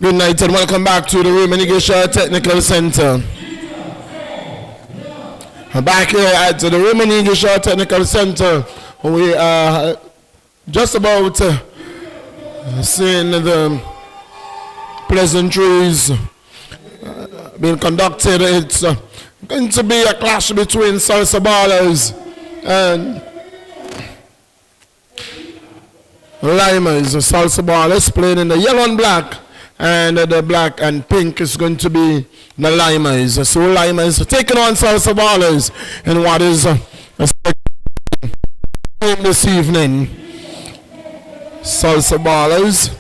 Good night and welcome back to the Roman Technical Center. Back here at the Roman Technical Center, we are just about seeing the pleasantries being conducted. It's going to be a clash between Salsa Ballers and Lymers. Salsa Ballers playing in the yellow and black, and the black and pink is going to be the Lymers. So Lymers taking on Salsa Ballers in what is a game this evening. Salsa Ballers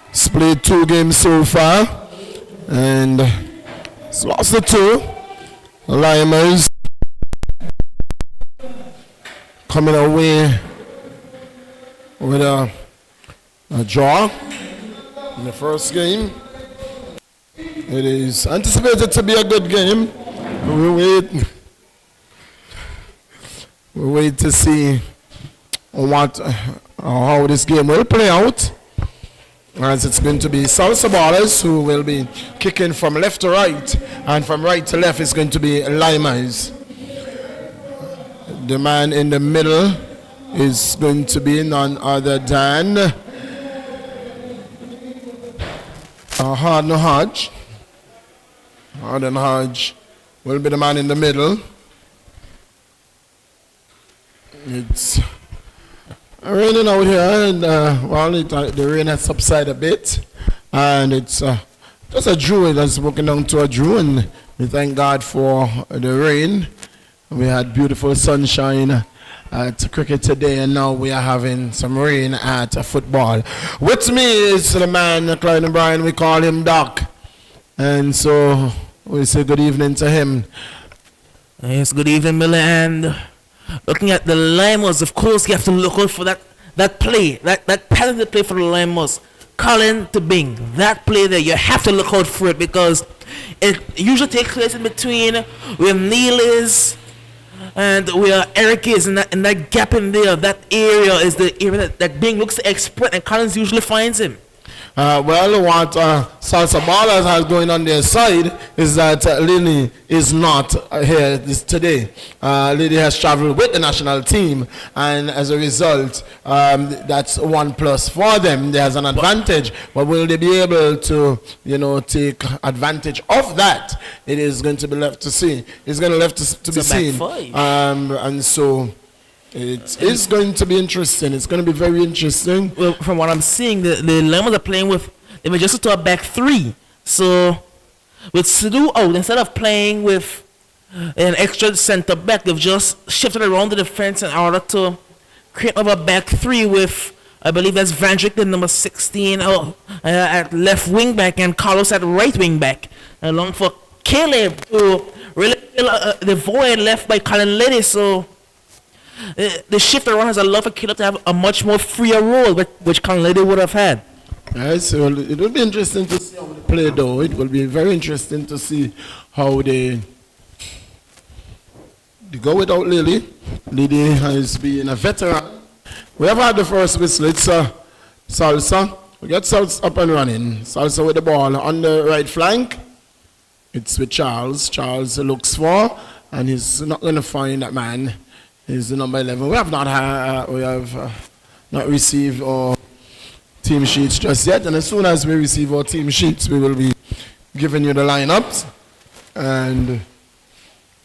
has played 2 games so far and it's lost the 2. Lymers coming away with a draw in the first game. It is anticipated to be a good game. We wait to see how this game will play out, as it's going to be Salsa Ballers who will be kicking from left to right, and from right to left is going to be Lymers. The man in the middle is going to be none other than Harden Hodge. Harden Hodge will be the man in the middle. It's raining out here, and the rain has subsided a bit, and it's just a drew. That's working down to a drew, and we thank God for the rain. We had beautiful sunshine at cricket today, and now we are having some rain at football. With me is the man, Clyde and Brian. We call him Doc, and so we say good evening to him. Yes, good evening, Miller. And looking at the Lymers, of course, you have to look out for that play, that talented play for the Lymers. Colin to Bing, that play there, you have to look out for it, because it usually takes place in between where Neil is and where Eric is, and that gap in there, that area is the area that Bing looks to exploit, and Collins usually finds him. Well, what Salsa Ballers has going on their side is that Lily is not here today. Lily has traveled with the national team, and as a result, that's 1+ for them. There's an advantage, but will they be able to, take advantage of that? It is going to be left to see. It's going to left to be seen, and so. It is going to be interesting. It's going to be very interesting. Well, from what I'm seeing, the Lymers are playing with, they've adjusted to a back 3. So, with Sidhu out, instead of playing with an extra center back, they've just shifted around the defense in order to create a back 3 with, I believe that's Vandrick, the number 16, at left wing back, and Carlos at right wing back, along for Caleb to really fill the void left by Colin Liddy. So, the shift around has allowed for Caleb to have a much more freer role, which Colin Liddy would have had. Yes, well, it will be interesting to see how they play, though. It will be very interesting to see how they go without Lily. Lily has been a veteran. We have had the first whistle. It's Salsa. We get Salsa up and running. Salsa with the ball on the right flank. It's with Charles. Charles looks for, and he's not going to find that man. He's the number 11. We have not received our team sheets just yet, and as soon as we receive our team sheets, we will be giving you the lineups, and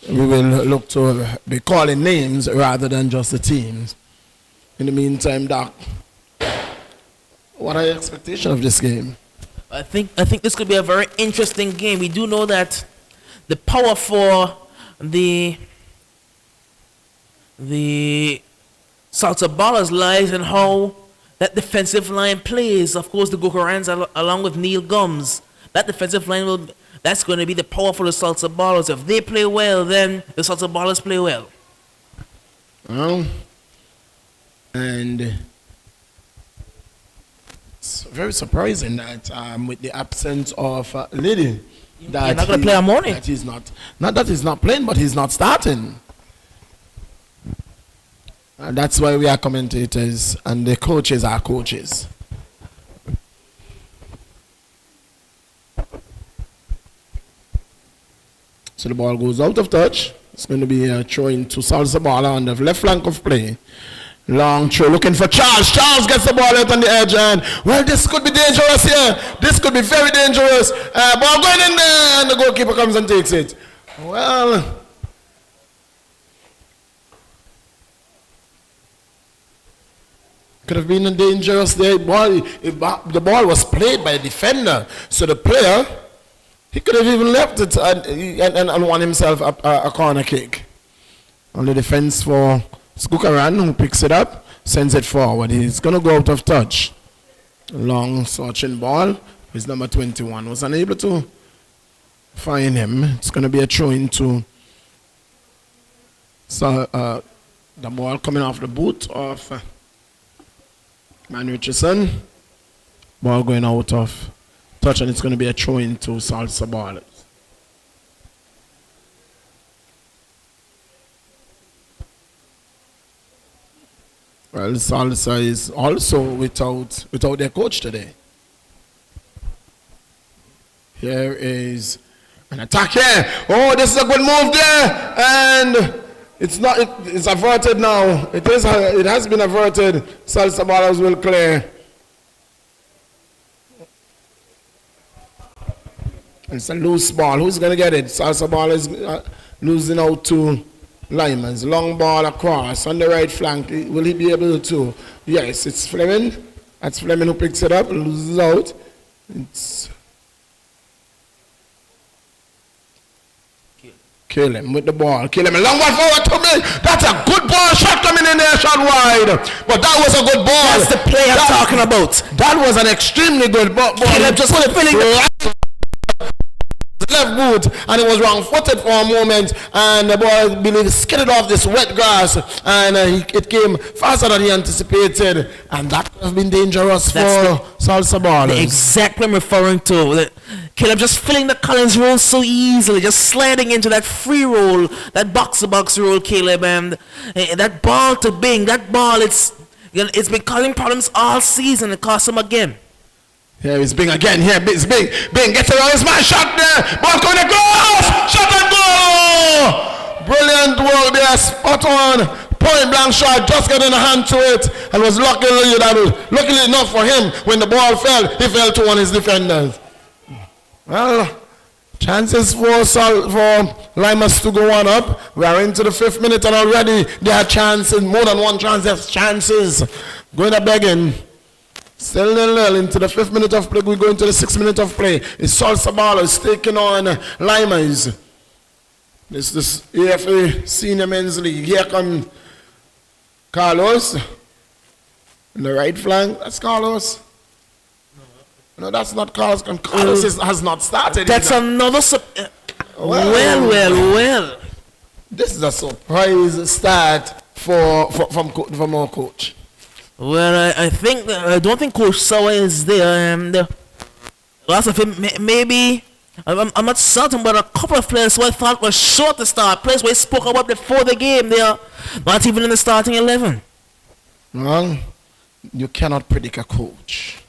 we will look to be calling names rather than just the teams. In the meantime, Doc, what are your expectations of this game? I think this could be a very interesting game. We do know that the power for the Salsa Ballers lies in how that defensive line plays. Of course, the Gokorans along with Neil Gums. That defensive line that's going to be the power for the Salsa Ballers. If they play well, then the Salsa Ballers play well. And it's very surprising that with the absence of Liddy, that you're not going to play Amoni. That he's not that he's not playing, but he's not starting. That's why we are commentators and the coaches are coaches. So the ball goes out of touch. It's going to be a throw into Salsa Ball on the left flank of play. Long throw looking for Charles. Charles gets the ball out on the edge, and well, this could be dangerous here. This could be very dangerous. Ball going in there, and the goalkeeper comes and takes it. Well, could have been a dangerous day. The ball was played by a defender, so the player, he could have even left it and won himself a corner kick. On the defense for Skukaran, who picks it up, sends it forward. He's going to go out of touch. Long searching ball. His number 21 was unable to find him. It's going to be a throw into the ball coming off the boot of Man Richardson. Ball going out of touch, and it's going to be a throw into Salsa Ball. Well, Salsa is also without their coach today. Here is an attack here. Oh, this is a good move there, and it's not. It's averted now. It has been averted. Salsa Ballers will clear. It's a loose ball. Who's going to get it? Salsa Ball is losing out to Lymers. Long ball across on the right flank. Will he be able to? Yes, it's Fleming. That's Fleming who picks it up, loses out. It's kill him with the ball. Kill him. A long ball forward to me. That's a good ball. Shot coming in there. Shot wide. But that was a good ball. That's the play I'm talking about. That was an extremely good ball. Caleb just feeling left boot, and it was wrong-footed for a moment, and the ball, I believe, skidded off this wet grass, and it came faster than he anticipated, and that could have been dangerous for Salsa Ballers. The exact one I'm referring to. Caleb just filling the Collins roll so easily, just sliding into that free roll, that box-to-box roll, Caleb, and that ball to Bing, that ball, it's been causing problems all season. It cost him again. Here is Bing again. Here it's Bing. Bing gets around his man. Shot there. Ball coming across. Shot and goal. Brilliant work there. Spot on. Point blank shot. Just getting a hand to it. And was luckily enough for him. When the ball fell, he fell to one of his defenders. Well, chances for Lymers to go on up. We are into the 5th minute, and already there are chances. More than one chance. There's chances. Going up begging. Still nil into the 5th minute of play. We go into the 6th minute of play. It's Salsa Ballers taking on Lymers. This is AFL Senior Men's League. Here comes Carlos. On the right flank. That's Carlos. No, that's not Carlos. Carlos has not started. That's another. Well. This is a surprise start from our coach. Well, I don't think Coach Sauer is there. Lots of him, maybe. I'm not certain, but a couple of players who I thought were sure to start, players we spoke about before the game, they are not even in the starting 11. Well, you cannot predict a coach.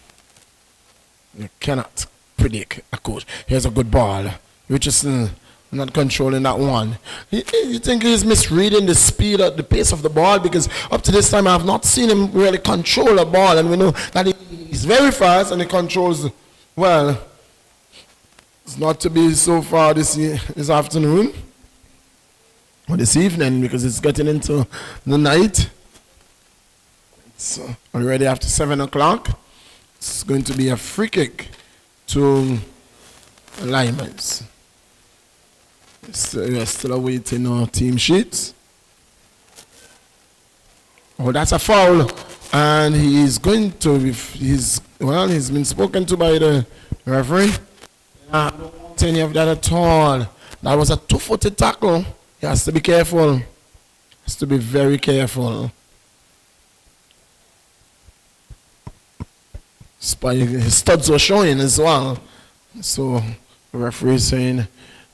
You cannot predict a coach. Here's a good ball. Richardson not controlling that one. You think he's misreading the speed or the pace of the ball? Because up to this time I have not seen him really control a ball, and we know that he's very fast and he controls well. It's not to be so far this afternoon or this evening, because it's getting into the night. It's already after 7 o'clock. It's going to be a free kick to Lymers. We're still awaiting our team sheets. Oh, that's a foul. And he's going to, he's been spoken to by the referee. I don't want any of that at all. That was a two-footed tackle. He has to be careful. Has to be very careful. His studs were showing as well. So the referee is saying,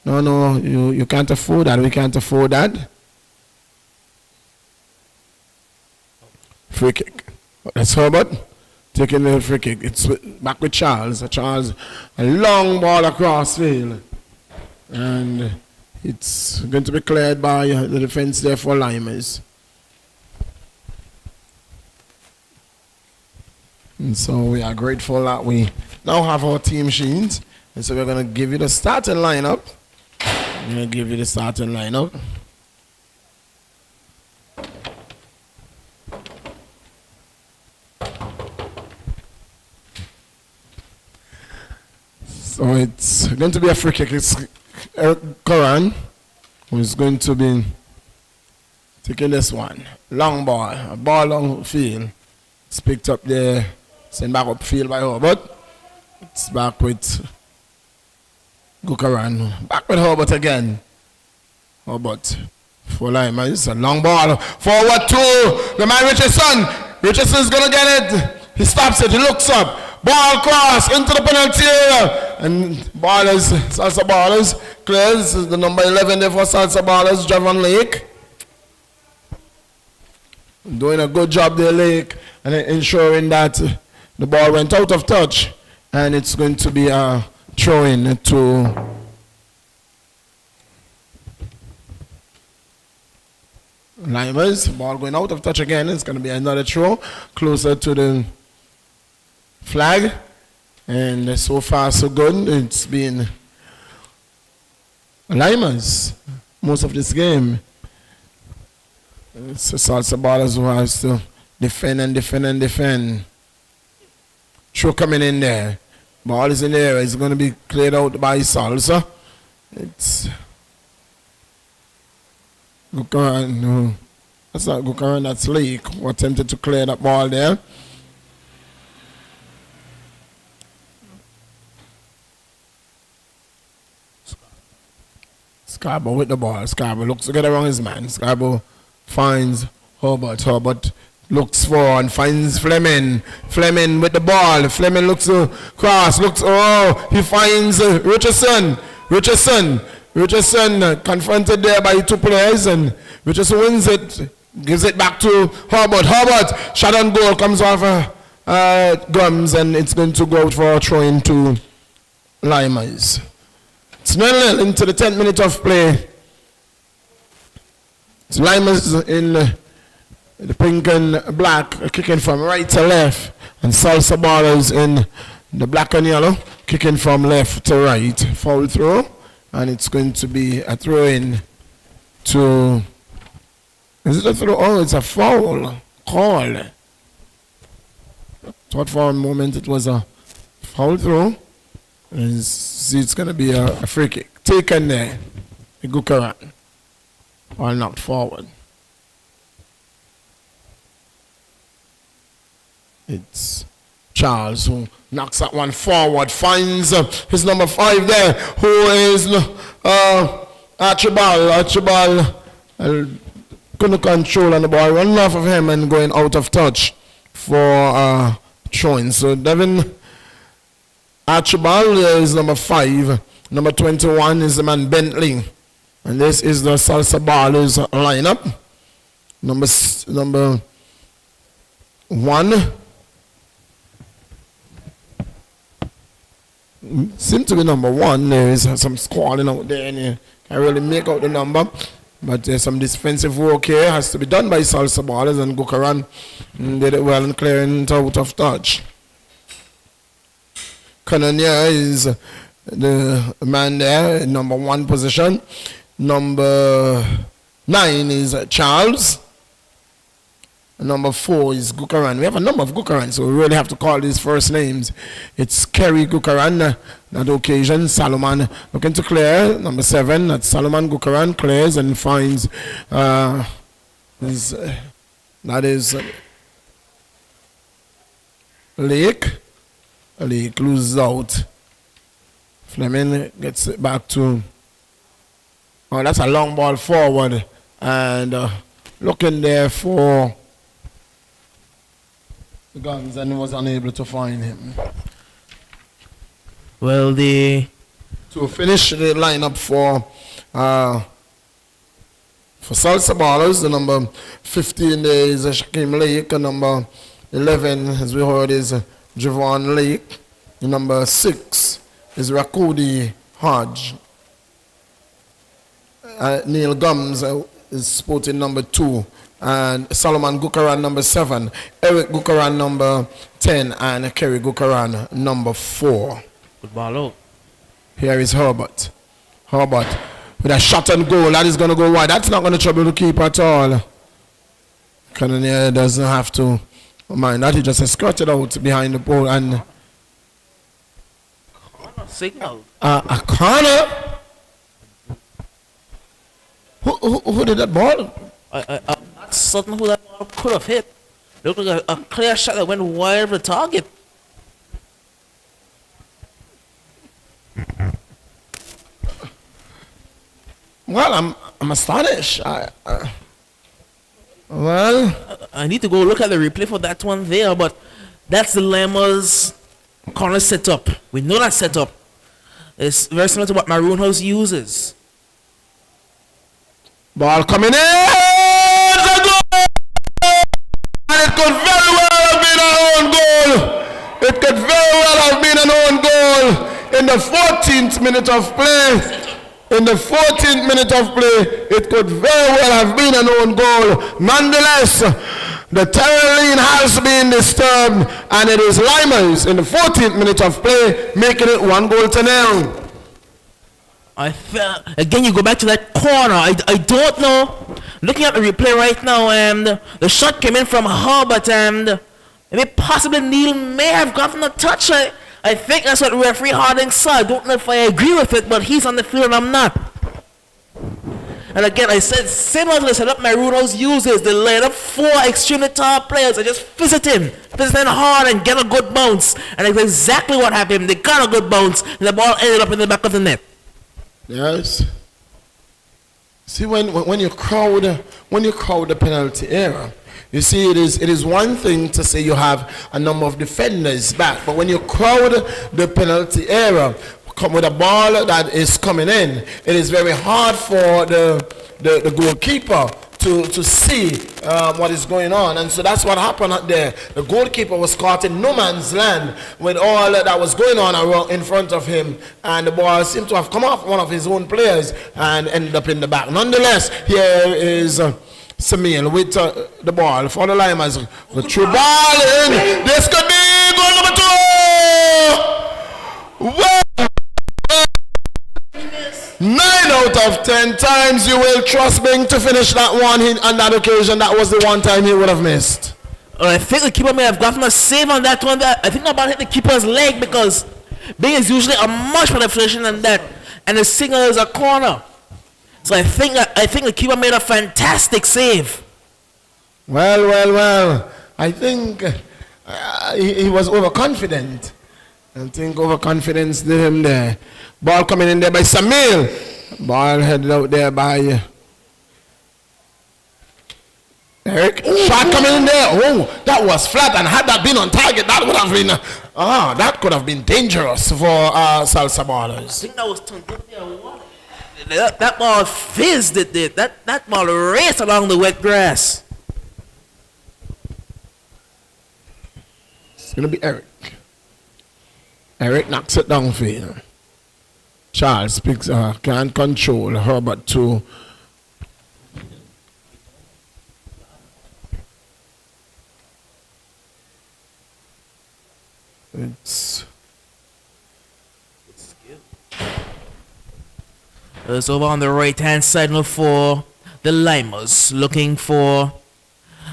no, you can't afford that. We can't afford that. Free kick. That's Herbert taking the free kick. It's back with Charles. Charles, a long ball across field. And It's going to be cleared by the defense there for Lymers. And so we are grateful that we now have our team sheets. And so we're going to give you the starting lineup. I'm going to give you the starting lineup. So it's going to be a free kick. It's Coran who is going to be taking this one. Long ball, a ball long field. It's picked up there, sent back up field by Herbert. It's back with Gukaran. Back with Herbert again. Herbert for Lymers. A long ball forward to the man Richardson. Richardson's going to get it. He stops it. He looks up. Ball cross into the penalty area. And Ballers, Salsa Ballers clears. The number 11 there for Salsa Ballers, Javon Lake. Doing a good job there, Lake, and ensuring that the ball went out of touch. And it's going to be a throw-in to Lymers. Ball going out of touch again. It's going to be another throw closer to the flag. And so far so good. It's been Lymers most of this game. It's the Salsa Ballers who has to defend and defend and defend. Throw coming in there. Ball is in there. It's going to be cleared out by Salsa. It's Gukaran. No, that's not Gukaran, that's Lake who attempted to clear that ball there. Scarborough with the ball. Scarborough looks to get around his man. Scarborough finds Herbert. Herbert looks for and finds Fleming. Fleming with the ball. Fleming looks to cross. He finds Richardson. Richardson confronted there by two players, and Richardson wins it. Gives it back to Herbert. Herbert, shot on goal, comes off Gums, and it's going to go out for a throw into Lymers. It's 0-0 into the 10th minute of play. It's Lymers in the pink and black, kicking from right to left, and Salsa Ballers in the black and yellow, kicking from left to right. Foul throw, and it's going to be a throw in to. Is it a throw? Oh, it's a foul call. Thought for a moment it was a foul throw. It's going to be a free kick. Taken there. Gukaran. Ball knocked forward. It's Charles who knocks that one forward. Finds his number 5 there, who is Archibald. Archibald couldn't control on the ball. Running off of him and going out of touch for throwing. So Devin Archibald is number 5. Number 21 is the man Bentley. And this is the Salsa Ballers lineup. Number 1. Seems to be number 1. There is some squalling out there, and you can't really make out the number. But there's some defensive work here. Has to be done by Salsa Ballers, and Gukaran did it well in clearing it out of touch. Cannoneer is the man there in number 1 position. Number 9 is Charles. Number 4 is Gukaran. We have a number of Gukaran, so we really have to call these first names. It's Kerry Gukaran. That occasion, Solomon looking to clear. Number 7, that's Solomon Gukaran, clears and finds. That is Lake. Lake loses out. Fleming gets it back to. Oh, that's a long ball forward, and looking there for the Guns, and was unable to find him. Well, to finish the lineup for Salsa Ballers, the number 15 there is Shaquem Lake, and number 11, as we heard, is Javon Lake. The number 6 is Rakudi Hodge. Neil Gums is sporting number 2, and Solomon Gukaran number 7, Eric Gukaran number 10, and Kerry Gukaran number 4. Good ball out. Here is Herbert. Herbert with a shot and goal. That is going to go wide. That's not going to trouble the keeper at all. Cannonier doesn't have to mind that. He just escorted out behind the pole and signal. A corner. Who did that ball? Not certain who that ball could have hit. Looked like a clear shot that went wide of the target. Well, I'm astonished. I need to go look at the replay for that one there, but that's the Lymers corner setup. We know that setup. It's very similar to what Maroon House uses. Ball coming in. The goal! And it could very well have been an own goal. It could very well have been an own goal in the 14th minute of play. In the 14th minute of play, it could very well have been an own goal. Nonetheless, the terror lane has been disturbed, and it is Lymers in the 14th minute of play, making it 1-0. I felt again. You go back to that corner. I don't know. Looking at the replay right now, and the shot came in from Herbert, and maybe possibly Neil may have gotten a touch. I think that's what referee Harding saw. I don't know if I agree with it, but he's on the field and I'm not. And again, I said similar to the setup Maroon House uses. They line up 4 extremely tall players and just visit him hard and get a good bounce. And that's exactly what happened. They got a good bounce, and the ball ended up in the back of the net. Yes. See, when you crowd the penalty area, you see, it is one thing to say you have a number of defenders back, but when you crowd the penalty area, come with a ball that is coming in, it is very hard for the goalkeeper to see what is going on. And so that's what happened out there. The goalkeeper was caught in no man's land with all that was going on around in front of him, and the ball seemed to have come off one of his own players and ended up in the back. Nonetheless, here is Samuel with the ball for the Lymers. The true ball in. This could be goal number 2. Well, 9 out of 10 times you will trust Bing to finish that one on that occasion. That was the one time he would have missed. I think the keeper may have gotten a save on that one. I think the ball hit the keeper's leg, because Bing is usually a much better position than that, and the signal is a corner. So I think the keeper made a fantastic save. Well. I think he was overconfident. I think overconfidence did him there. Ball coming in there by Samuel. Ball headed out there by Eric. Shot coming in there. Oh, that was flat, and had that been on target, that would have been that could have been dangerous for Salsa ballers. I think that was turned up there. That ball fizzed it. That ball raced along the wet grass. It's gonna be Eric. Eric knocks it downfield. Charles picks can't control Herbert too. It's over on the right hand side now for the Lymers, looking for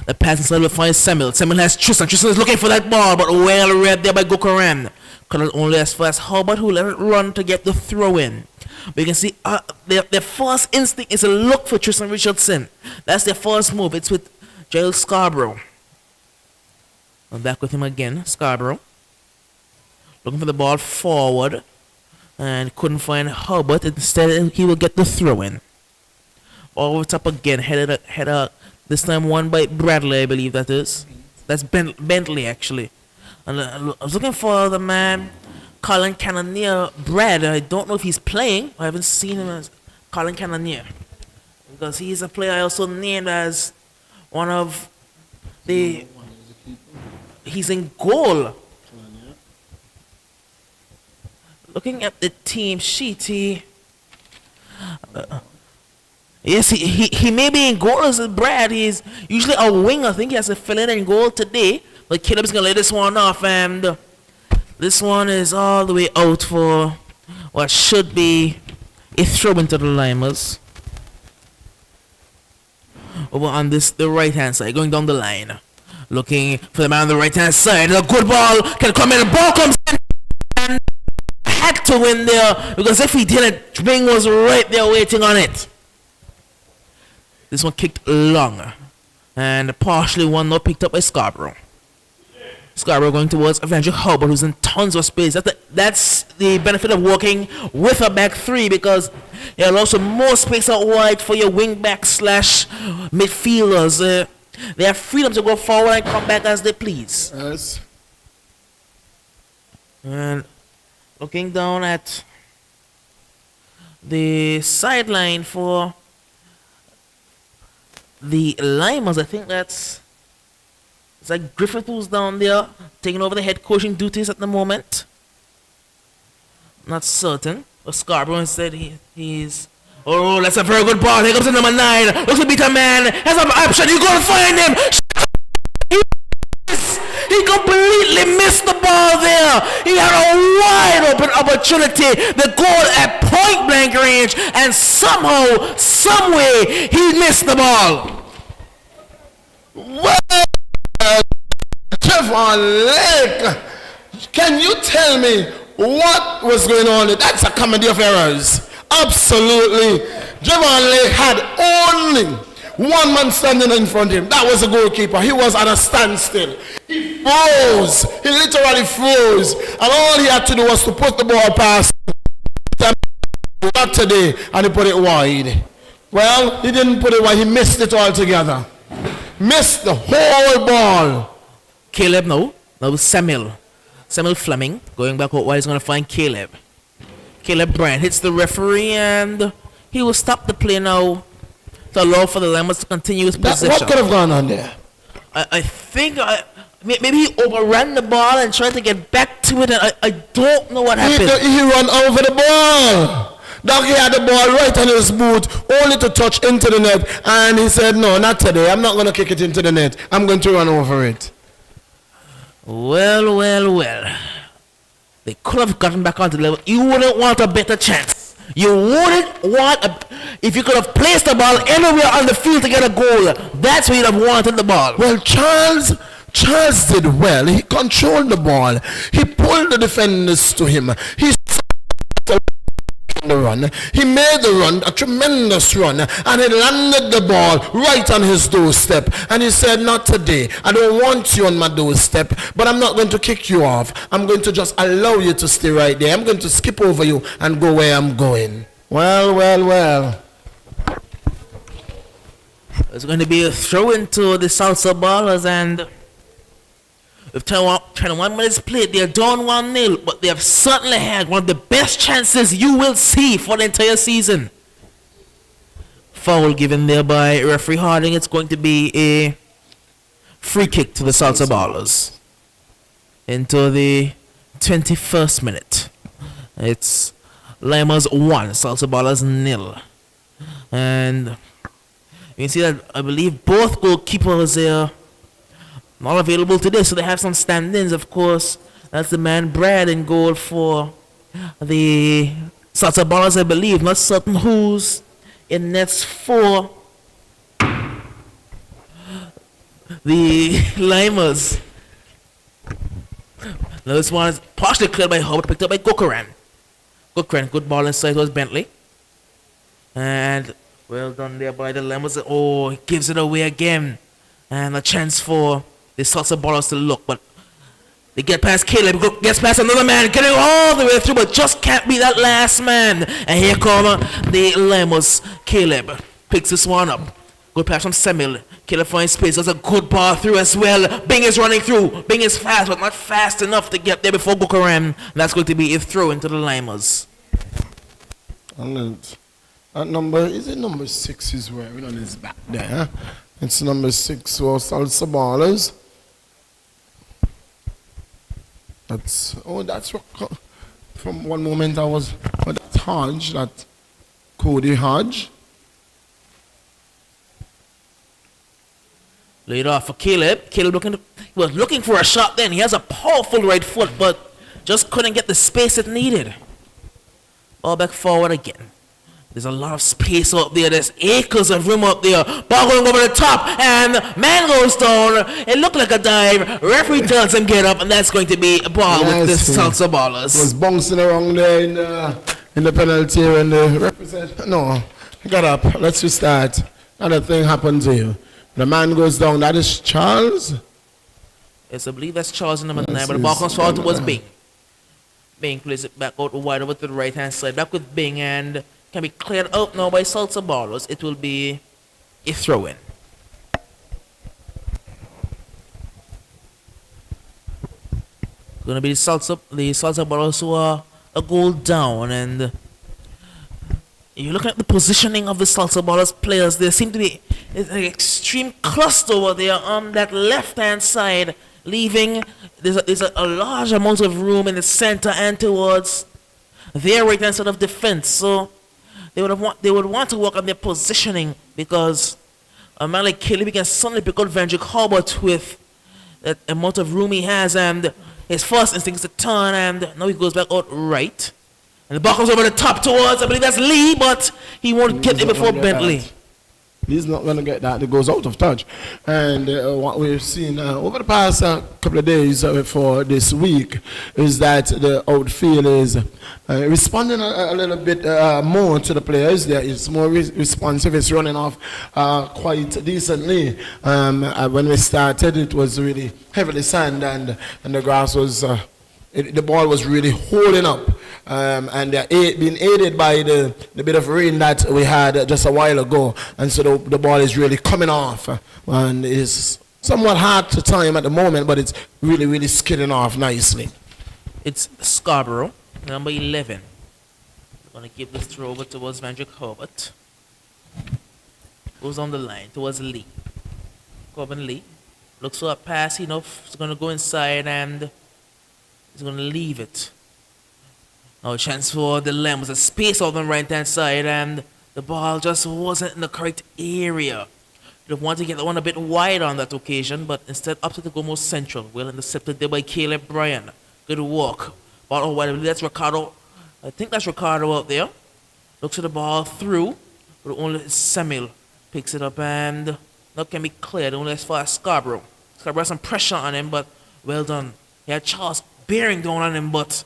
the passing side will find Samuel. Samuel has Tristan. Tristan is looking for that ball, but well read there by Gokaran. Couldn't only as far as Herbert, who let it run to get the throw in. But you can see their first instinct is to look for Tristan Richardson. That's their first move. It's with Giles Scarborough. I'm back with him again, Scarborough. Looking for the ball forward, and couldn't find Herbert. Instead, he will get the throw in. Over top again, headed this time won by Bradley, I believe that is. That's Bentley, actually. And I was looking for the man, Colin Cannonier. Brad, I don't know if he's playing. I haven't seen him as Colin Cannonier, because he's a player I also named as one of the... He's in goal. Looking at the team sheet, Yes, he may be in goal as Brad. He's usually a winger. I think he has to fill in goal today. But Caleb's going to lay this one off. And this one is all the way out for what should be a throw into the Lymers. Over on the right-hand side, going down the line. Looking for the man on the right-hand side. A good ball can come in. The ball comes in. And had to win there. Because if he didn't, Bing was right there waiting on it. This one kicked long. And partially one not picked up by Scarborough. Scarborough going towards Avenger Hubbard, who's in tons of space. That's the benefit of working with a back three, because you allow some more space out wide for your wing back / midfielders. They have freedom to go forward and come back as they please. Yes. And looking down at the sideline for the Lymers, I think it's like Griffith who's down there taking over the head coaching duties at the moment. Not certain. But Scarborough instead he's. Oh, that's a very good ball. Here comes the number 9. Looks to beat a man. Has an option. You go to find him. He completely missed the ball there. He had a wide open opportunity. The goal at point blank range, and somehow, someway, he missed the ball. Well, Trevor Lake, can you tell me what was going on? That's a comedy of errors. Absolutely. Trevor Lake had only one man standing in front of him. That was the goalkeeper. He was at a standstill. He froze. He literally froze. And all he had to do was to put the ball past not today, and he put it wide. Well, he didn't put it wide. He missed it altogether. Missed the whole ball. Caleb now. Now Samuel Fleming going back out wide. He's going to find Caleb. Caleb Brand hits the referee, and he will stop the play now to allow for the Lymers to continue his possession. What could have gone on there? I think maybe he overran the ball and tried to get back to it, and I don't know what happened. He ran over the ball. Doug had the ball right on his boot, only to touch into the net, and he said, no, not today. I'm not going to kick it into the net. I'm going to run over it. Well. They could have gotten back onto the level. You wouldn't want a better chance. You wouldn't want if you could have placed the ball anywhere on the field to get a goal. That's where you'd have wanted the ball. Well, Charles did well. He controlled the ball. He pulled the defenders to him. He the run. He made the run, a tremendous run, and he landed the ball right on his doorstep. And he said, not today. I don't want you on my doorstep, but I'm not going to kick you off. I'm going to just allow you to stay right there. I'm going to skip over you and go where I'm going. Well. It's going to be a throw into the Salsa Ballers, and with 21 minutes played, they're down 1-0, but they have certainly had one of the best chances you will see for the entire season. Foul given there by referee Harding. It's going to be a free kick to the Salsa Ballers into the 21st minute. It's Lymers 1, Salsa Ballers 0. And you can see that I believe both goalkeepers are not available today, so they have some stand-ins. Of course, that's the man Brad in goal for the Salsa Ballers, I believe. Not certain who's in nets for the Lymers. Now this one is partially cleared by Hubbard, picked up by Gokaran. Good ball inside was Bentley. And well done there by the Lymers. Oh, he gives it away again. And a chance for the Salsa Ballers to look, but they get past Caleb, gets past another man, getting all the way through, but just can't be that last man. And here come the Lymers. Caleb picks this one up. Good pass from Samuel. Caleb finds space. There's a good ball through as well. Bing is running through. Bing is fast, but not fast enough to get there before Gokaran. And that's going to be a throw into the Lymers. And at number 6 is wearing on his back there, huh? It's number 6 for Salsa Ballers. That's what, from one moment I was, that's Hodge, that Cody Hodge. Laid off for Caleb. Caleb was looking for a shot then. He has a powerful right foot, but just couldn't get the space it needed. Ball back forward again. There's a lot of space up there. There's acres of room up there. Ball going over the top, and man goes down. It looked like a dive. Referee tells him get up, and that's going to be a ball with the Salsa Ballers. Was bouncing around there in the penalty area, and the represent. No, got up. Let's restart. Another thing happened to you. The man goes down. That is Charles. Yes, I believe that's Charles in number 9, but the ball comes forward towards Bing. Bing plays it back out wide over to the right hand side. Back with Bing, and can be cleared out now by Salsa Ballers. It will be a throw-in. Going to be the Salsa Ballers who are a goal down, and you're looking at the positioning of the Salsa Ballers players. There seem to be an extreme cluster over there on that left-hand side, leaving there's a large amount of room in the center and towards their right-hand side of defense. So they would want to work on their positioning, because a man like Caleb can suddenly pick out Vendrick Hobart with that amount of room he has, and his first instinct is to turn, and now he goes back out right. And the ball comes over the top towards, I believe that's Lee, but he won't get it before Bentley. He's not going to get that. It goes out of touch. And what we've seen over the past couple of days for this week is that the outfield is responding a little bit more to the players. There is more responsive. It's running off quite decently. When we started, it was really heavily sand, and the grass was... the ball was really holding up, and they're being aided by the bit of rain that we had just a while ago, and so the ball is really coming off, and it's somewhat hard to time at the moment, but it's really, really skidding off nicely. It's Scarborough, number 11. We're going to give this throw over towards Vendrick Hobart. Goes on the line towards Lee. Corbin Lee looks for a pass. He's going to go inside, and he's going to leave it. Now a chance for the Lymers. A space on the right-hand side, and the ball just wasn't in the correct area. They want to get the one a bit wide on that occasion, but instead up to the goal most central. Well intercepted there by Caleb Bryan. Good walk. Ball out wide. I believe that's Ricardo. I think that's Ricardo out there. Looks at the ball through, but only Samuel picks it up, and that can be cleared only as far as Scarborough. Scarborough has some pressure on him, but well done. He had Charles bearing down on him, but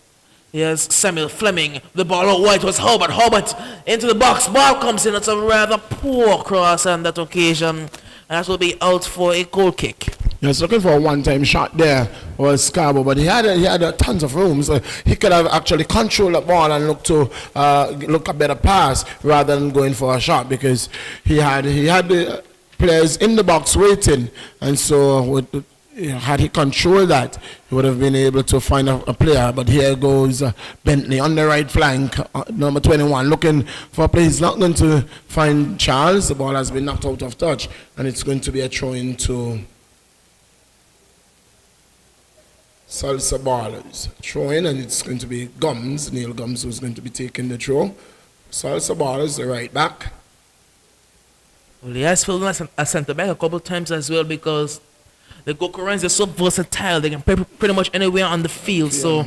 here's Samuel Fleming. The ball out wide was Hobart. Hobart into the box. Ball comes in. It's a rather poor cross on that occasion, and that will be out for a goal kick. He was looking for a one-time shot there, was Scarborough, but he had tons of room, so he could have actually controlled the ball and look a better pass rather than going for a shot, because he had the players in the box waiting, and so had he controlled that, he would have been able to find a player. But here goes Bentley on the right flank, number 21, looking for a play. He's not going to find Charles. The ball has been knocked out of touch, and it's going to be a throw-in to Salsa Ballers. Throw-in, and it's going to be Gums. Neil Gums who's going to be taking the throw. Salsa Ballers, the right back. Well, he has filled in a centre back a couple of times as well, because the Gokurans are so versatile. They can play pretty much anywhere on the field. Yeah. So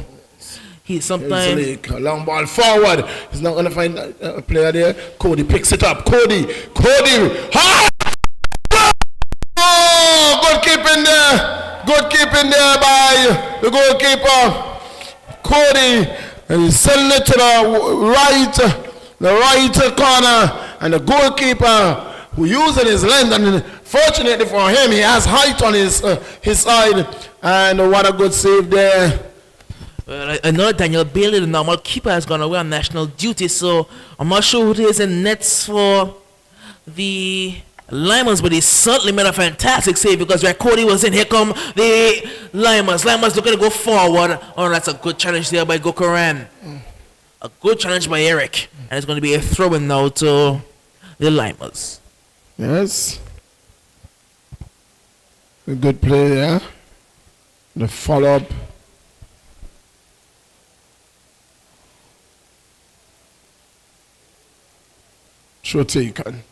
he sometimes... A long ball forward. He's not going to find a player there. Cody picks it up. Cody! Ha! Oh! Good keeping there. Good keeping there by the goalkeeper. Cody. And he's sending it to the right corner. And the goalkeeper, who using his length, and fortunately for him, he has height on his side, and what a good save there. Well, I know Daniel Bailey, the normal keeper, has gone away on national duty, so I'm not sure who it is in nets for the Lymers, but he certainly made a fantastic save, because where Cody was in, here come the Lymers. Lymers looking to go forward. Oh, that's a good challenge there by Gokuran. A good challenge by Eric, and it's going to be a throw-in now to the Lymers. Yes. A good play there. The follow-up. Throw taken.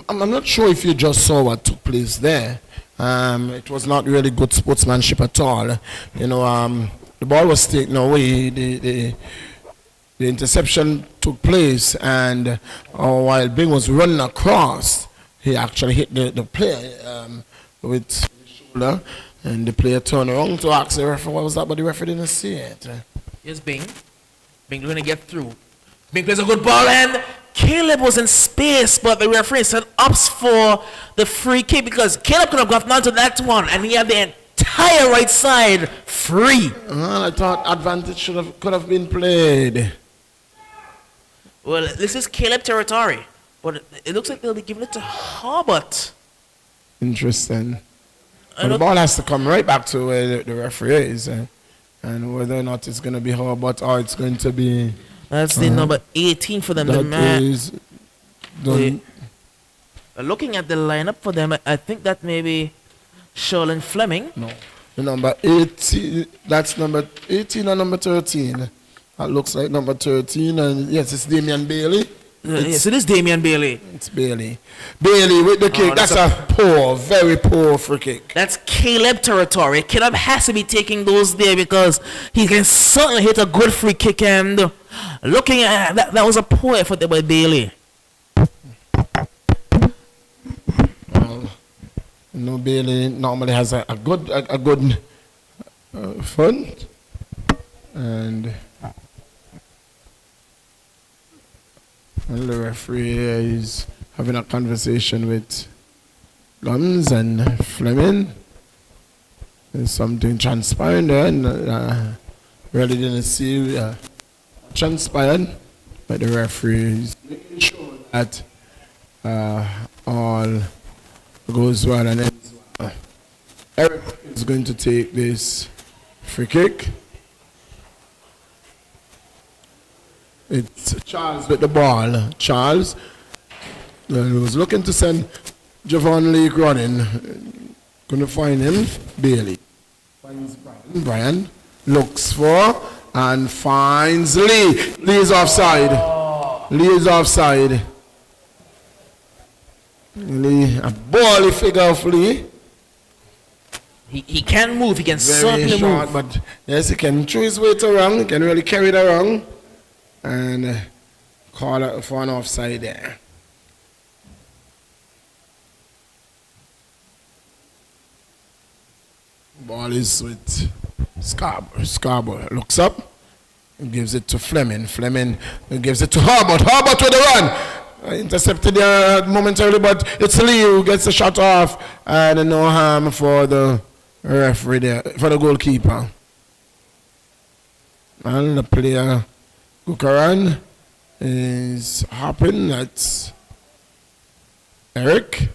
I'm not sure if you just saw what took place there. It was not really good sportsmanship at all. You know, the ball was taken away. The interception took place, and while Bing was running across, he actually hit the player with his shoulder, and the player turned around to ask the referee what was that, but the referee didn't see it. Here's Bing. Bing going to get through. Bing plays a good ball, and Caleb was in space, but the referee said opts for the free kick because Caleb could have gotten onto that one, and he had the entire right side free. Well, I thought advantage could have been played. Well, this is Caleb territory, but it looks like they'll be giving it to Harbert. Interesting. But the ball has to come right back to where the referee is, and whether or not it's going to be Harbert or it's going to be... That's the number 18 for them. That is done. Looking at the lineup for them, I think that may be Sherlyn Fleming. No. The number 18, that's number 18 or number 13. That looks like number 13, and yes, it's Damian Bailey. Yes, it is Damian Bailey. It's Bailey. Bailey with the kick. That's a poor, very poor free kick. That's Caleb territory. Caleb has to be taking those there because he can certainly hit a good free kick. And looking at that was a poor effort there by Bailey. Well, Bailey normally has a good front, and the referee is having a conversation with Lymers and Fleming. There's something transpiring there, and really didn't see transpired, but the referee is making sure that all goes well and ends well. Eric is going to take this free kick. It's Charles with the ball. Charles was looking to send Javon Leake running. Couldn't find him. Bailey finds Brian. Brian looks for and finds Lee. Lee is offside. Lee is offside. Lee, a bally figure of Lee. He can move. He can Very certainly short, move. but yes, he can throw his weight around. He can really carry it around. And call it for an offside there. Ball is with Scarborough. Scarborough looks up and gives it to Fleming. Fleming gives it to Harbert. Harbert with the run. Intercepted there momentarily, but it's Lee who gets the shot off. And no harm for the referee there, for the goalkeeper. And the player Kukaran is hopping. That's Eric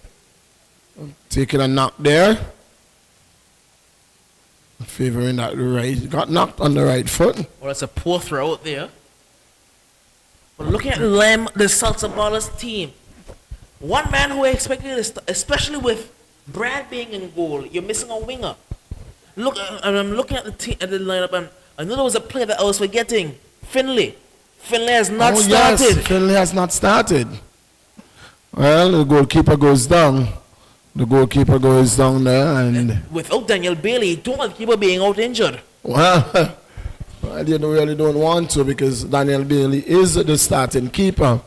taking a knock there, favoring that right. Got knocked on the right foot. Well, it's a poor throw out there. But looking at the Salsa Ballers team, one man who I expected, especially with Brad being in goal, you're missing a winger. Look, I'm looking at the lineup, and I know there was a player that I was forgetting. Finley has not started. Yes, Finley has not started. Well, the goalkeeper goes down. The goalkeeper goes down there, and without Daniel Bailey, you don't want the keeper being out injured. Well, I really don't want to, because Daniel Bailey is the starting keeper,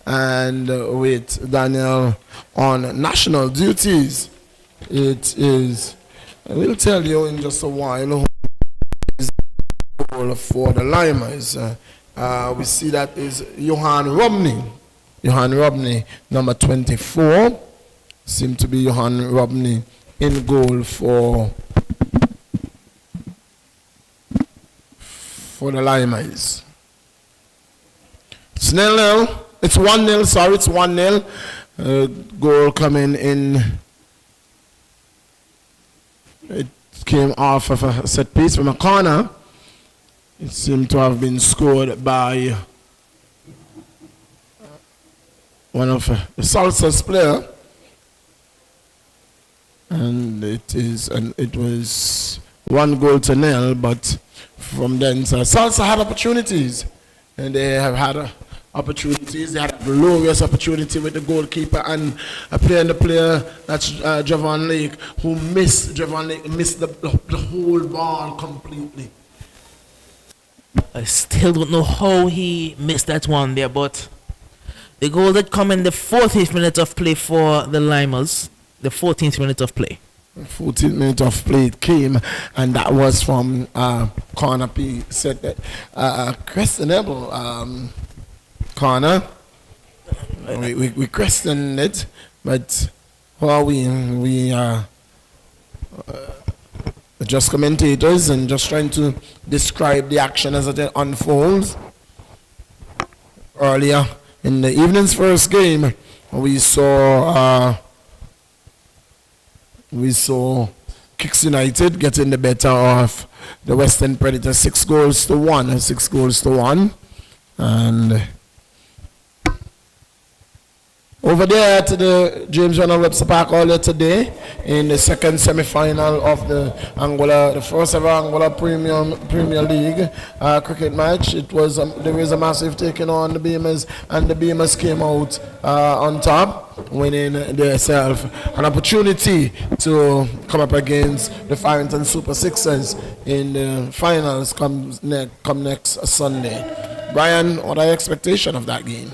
and with Daniel on national duties, it is. I will tell you in just a while who is the goal for the Lymers. We see that is Johan Robney. Johan Robney, number 24. Seemed to be Johan Robney in goal for the Lymers. It's 0-0. It's 1-0, sorry, it's 1-0. Goal coming in. It came off of a set piece from a corner. It seemed to have been scored by one of the Salsa's player. And it was 1-0, but from then Salsa had opportunities, and they have had opportunities. They had a glorious opportunity with the goalkeeper and a player that's Javon Lake, who missed the whole ball completely. I still don't know how he missed that one there, but the goal that come in the 14th minute of play for the Lymers. The 14th minute of play. 14 minutes of play it came, and that was from corner P. Said that questionable corner. We questioned it, but well, we just commentators and just trying to describe the action as it unfolds. Earlier in the evening's first game, we saw Kicks United getting the better of the Western Predators 6 goals to 1. And over there at the James Ronald Webster Park earlier today, in the second semi-final of the first ever Angola Premier League cricket match, there was a massive taking on the Beamers, and the Beamers came out on top, winning themselves an opportunity to come up against the Farrington Super Sixers in the finals come next Sunday. Brian, what are your expectations of that game?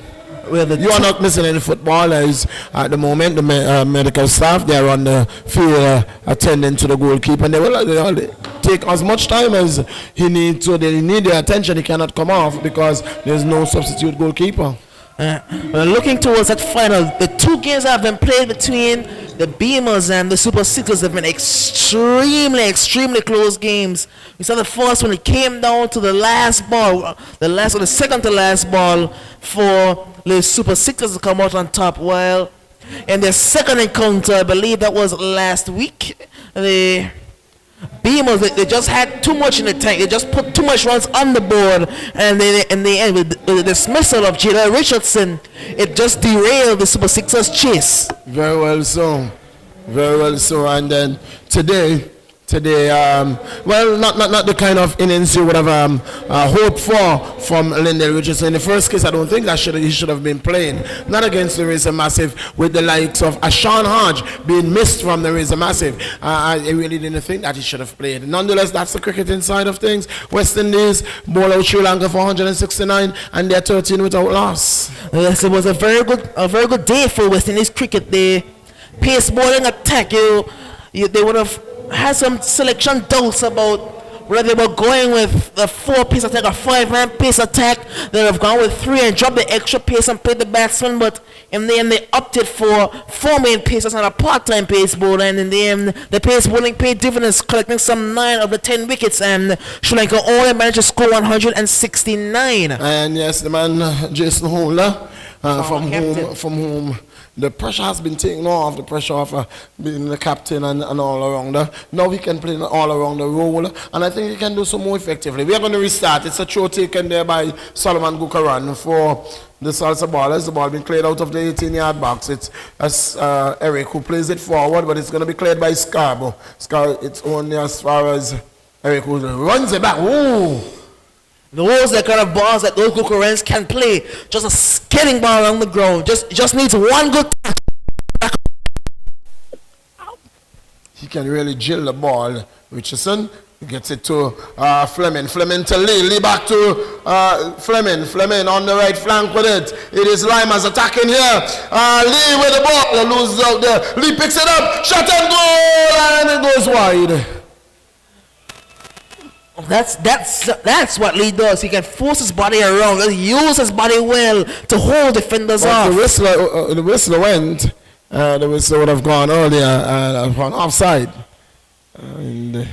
Well, you are not missing any footballers at the moment. The medical staff, they are on the field attending to the goalkeeper, and they'll take as much time as he needs. So they need their attention. He cannot come off because there's no substitute goalkeeper. Looking towards that final, the two games that have been played between the Beamers and the Super Sixers have been extremely close games. We saw the first one, it came down to the last ball, the second to last ball for the Super Sixers to come out on top. While in their second encounter, I believe that was last week, the Beamers, they just had too much in the tank. They just put too much runs on the board, and in the end, with the dismissal of Jada Richardson, it just derailed the Super Sixers chase. Very well so. And then today, well, not the kind of innings you would have hoped for from Lyndon Richardson. In the first case, I don't think he should have been playing. Not against the Razor Massive, with the likes of Ashawn Hodge being missed from the Razor Massive. I really didn't think that he should have played. Nonetheless, that's the cricketing side of things. West Indies ball out Sri Lanka for 169, and they're 13 without loss. Yes, it was a very good day for West Indies cricket. The pace bowling attack, they would have had some selection doubts about whether they were going with a 4-pace attack or 5-man pace attack. They would have gone with 3 and dropped the extra pace and played the batsman, but in the end they opted for 4 main paces and a part-time pace bowler, and in the end the pace bowling paid dividends, collecting some 9 of the 10 wickets, and Sri Lanka only managed to score 169. And yes, the man Jason Holder, from whom the pressure has been taken off, the pressure of being the captain and all around. Now he can play all around the role, and I think he can do so more effectively. We are going to restart. It's a throw taken there by Solomon Gukaran for the Salsa ballers. The ball being cleared out of the 18-yard box. It's Eric who plays it forward, but it's going to be cleared by Scarborough. It's only as far as Eric who runs it back. Ooh! Those are the kind of balls that those Gukarans can play. Just a skidding ball on the ground. Just needs one good touch. He can really jill the ball. Richardson gets it to Fleming. Fleming to Lee back to Fleming. Fleming on the right flank with it. It is Lymers attacking here. Lee with the ball. Loses out there. Lee picks it up. Shot and goal. And it goes wide. That's what Lee does. He can force his body around, use his body well to hold defenders off. The whistler went. The whistle would have gone earlier on offside. And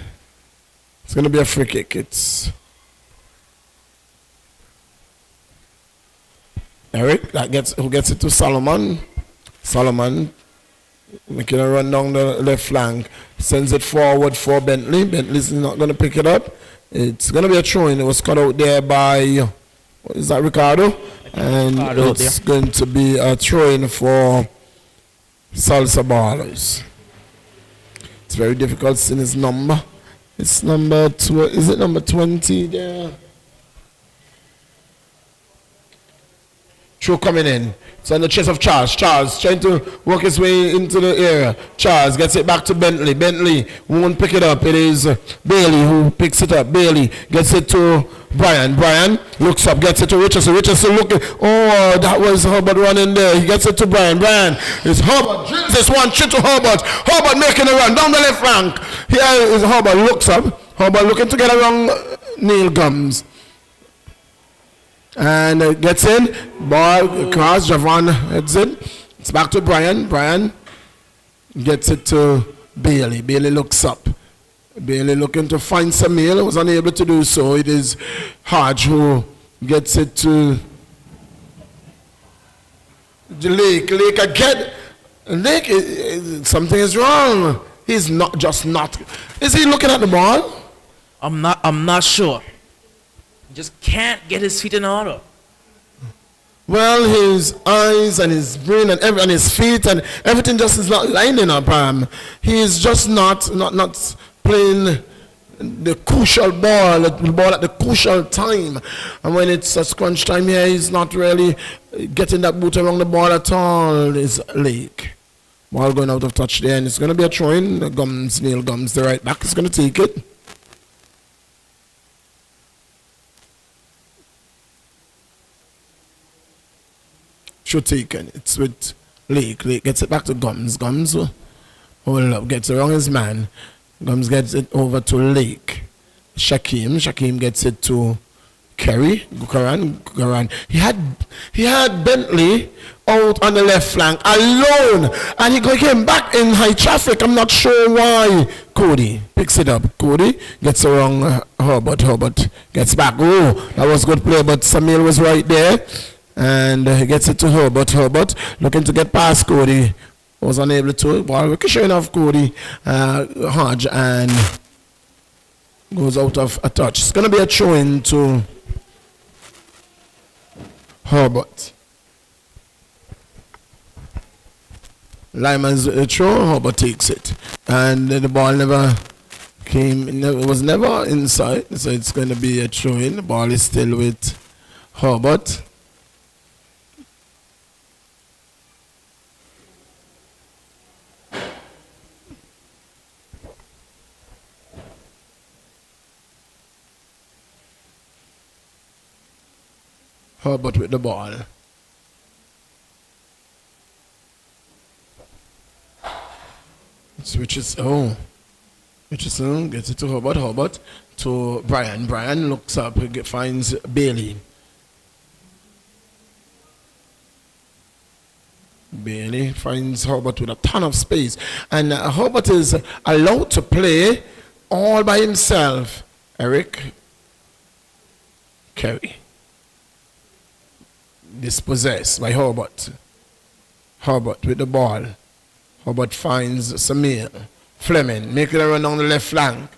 it's going to be a free kick. It's Eric who gets it to Solomon. Solomon making a run down the left flank, sends it forward for Bentley. Bentley's not going to pick it up. It's going to be a throw-in. It was cut out there by, what is that, Ricardo? And it's going to be a throw-in for Salsa ballers. It's very difficult seeing his number. It's number 2. Is it number 20 there? Through coming in. It's on the chest of Charles. Charles trying to work his way into the area. Charles gets it back to Bentley. Bentley won't pick it up. It is Bailey who picks it up. Bailey gets it to Brian. Brian looks up, gets it to Richardson. Richardson looking. Oh, that was Herbert running there. He gets it to Brian. Brian is Herbert. Drills this one straight to Herbert. Herbert making a run down the left flank. Here is Herbert. Looks up. Herbert looking to get around Neil Gums. And gets in, ball across, Javon heads in. It's back to Brian. Brian gets it to Bailey. Bailey looks up. Bailey looking to find Samir, was unable to do so. It is Hodge who gets it to Lake. Lake again. Lake, something is wrong. He's not just not. Is he looking at the ball? I'm not sure. Just can't get his feet in order. Well, his eyes and his brain and his feet and everything just is not lining up. He is just not playing the crucial ball, the ball at the crucial time. And when it's a crunch time here, he's not really getting that boot around the ball at all. It's Lake. Ball going out of touch there, and it's going to be a throw-in. Neil Gums, the right back, is going to take it. Should take it. It's with Lake. Lake gets it back to Gums. Gums hold up, gets around his man. Gums gets it over to Lake. Shaquem gets it to Kerry. Gukaran. He had Bentley out on the left flank alone, and he came back in high traffic. I'm not sure why. Cody picks it up. Cody gets around Herbert. Herbert gets back. Oh, that was good play, but Samuel was right there. And he gets it to Herbert. Herbert looking to get past Cody. Was unable to. Ball ricocheting off Cody. Hodge and goes out of a touch. It's going to be a throw-in to Herbert. Lymers throw. Herbert takes it. And the ball never came. It was never inside. So it's going to be a throw-in. The ball is still with Herbert. Herbert with the ball. Richardson gets it to Herbert. Herbert to Brian. Brian looks up, finds Bailey. Bailey finds Herbert with a ton of space. And Herbert is allowed to play all by himself. Eric Kerry. Dispossessed by Herbert. Herbert with the ball. Herbert finds Samir. Fleming making a run on the left flank.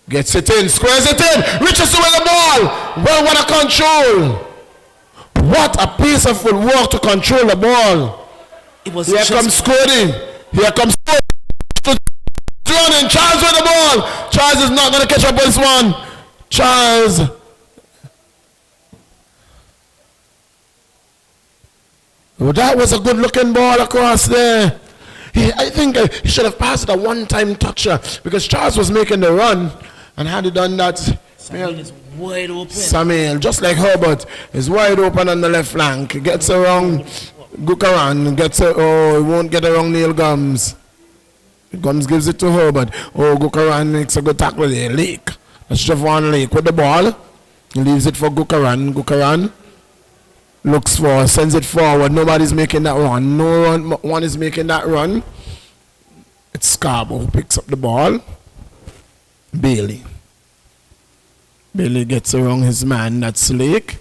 Gets it in, squares it in. Richardson with the ball. Well, what a control. What a piece of footwork to control the ball. Here comes Cody. Here comes Cody. Running. Charles with the ball. Charles is not going to catch up with this one. Charles. Well, that was a good looking ball across there. I think he should have passed it a one-time touch because Charles was making the run, and had he done that, Samuel is wide open. Samuel, just like Herbert, is wide open on the left flank. Gets around Gukaran, he won't get around Neil Gums. Gums gives it to Herbert. Oh, Gukaran makes a good tackle there. Lake. That's Javon Lake with the ball. He leaves it for Gukaran. Gukaran sends it forward. Nobody's making that run. No one is making that run. It's Scarborough who picks up the ball. Bailey gets around his man, that's Lake,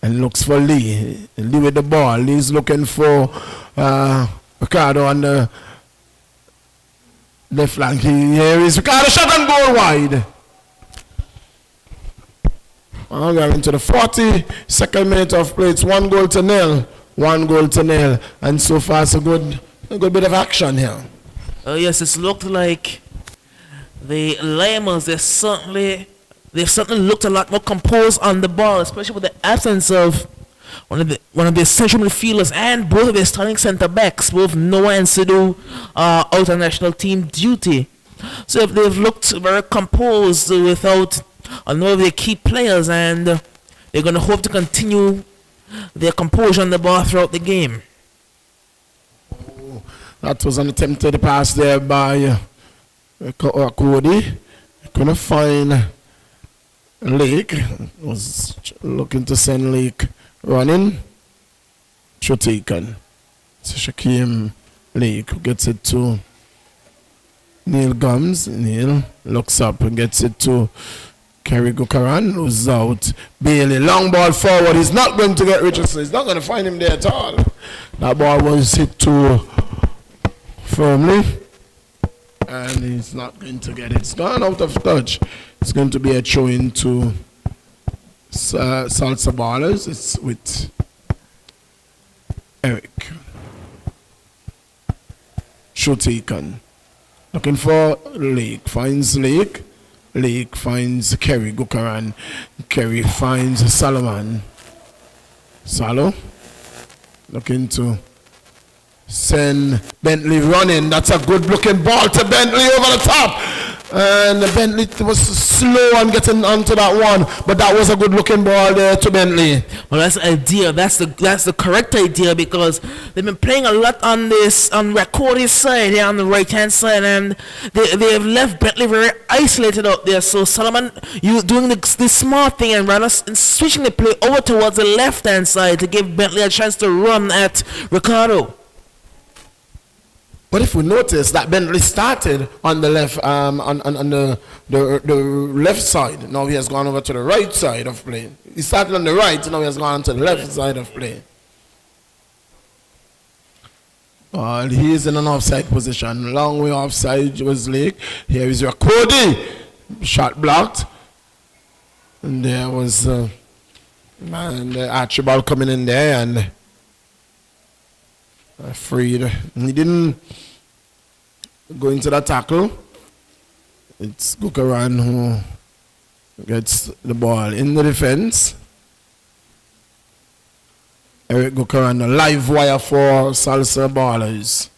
and looks for Lee. Lee with the ball. Lee's looking for Ricardo on the left flank. Here is Ricardo, shot and goal wide. We are into the 42nd minute of play. It's 1-0. 1-0. And so far, it's a good bit of action here. Yes, it's looked like the Lymers, they certainly looked a lot more composed on the ball, especially with the absence of one of their central midfielders and both of their starting centre backs, both Noah and Sidhu, are out on national team duty. So if they've looked very composed without a number of their key players, and they're going to hope to continue their composure on the ball throughout the game. That was an attempted pass there by Cody. Couldn't find Lake. Was looking to send Lake running. Should taken. So Shaquem Lake gets it to Neil Gums. Neil looks up and gets it to Kerry Gukaran, who's out. Bailey, long ball forward. He's not going to get Richardson. He's not going to find him there at all. That ball was hit too firmly, and he's not going to get it. It's gone out of touch. It's going to be a throw into Salsa Ballers. It's with Eric. Shot taken. Looking for Lake. Finds Lake. Lake finds Kerry Gukaran. Kerry finds Solomon. Salo looking to send Bentley running. That's a good looking ball to Bentley over the top. And Bentley was slow on getting onto that one, but that was a good looking ball there to Bentley. Well, that's the idea. That's the correct idea, because they've been playing a lot on Rakoti's side here on the right hand side, and they have left Bentley very isolated out there. So Solomon, you doing this smart thing and rather switching the play over towards the left hand side to give Bentley a chance to run at Ricardo. But if we notice that Bentley started on the left, on the left side, now he has gone over to the right side of play. He started on the right, now he has gone to the left side of play. He is in an offside position, long way offside was Lake. Here is your Cody, shot blocked, and there was Archibald coming in there and freed. He didn't go into the tackle. It's Gukaran who gets the ball in the defense. Eric Gukaran, a live wire for Salsa Ballers.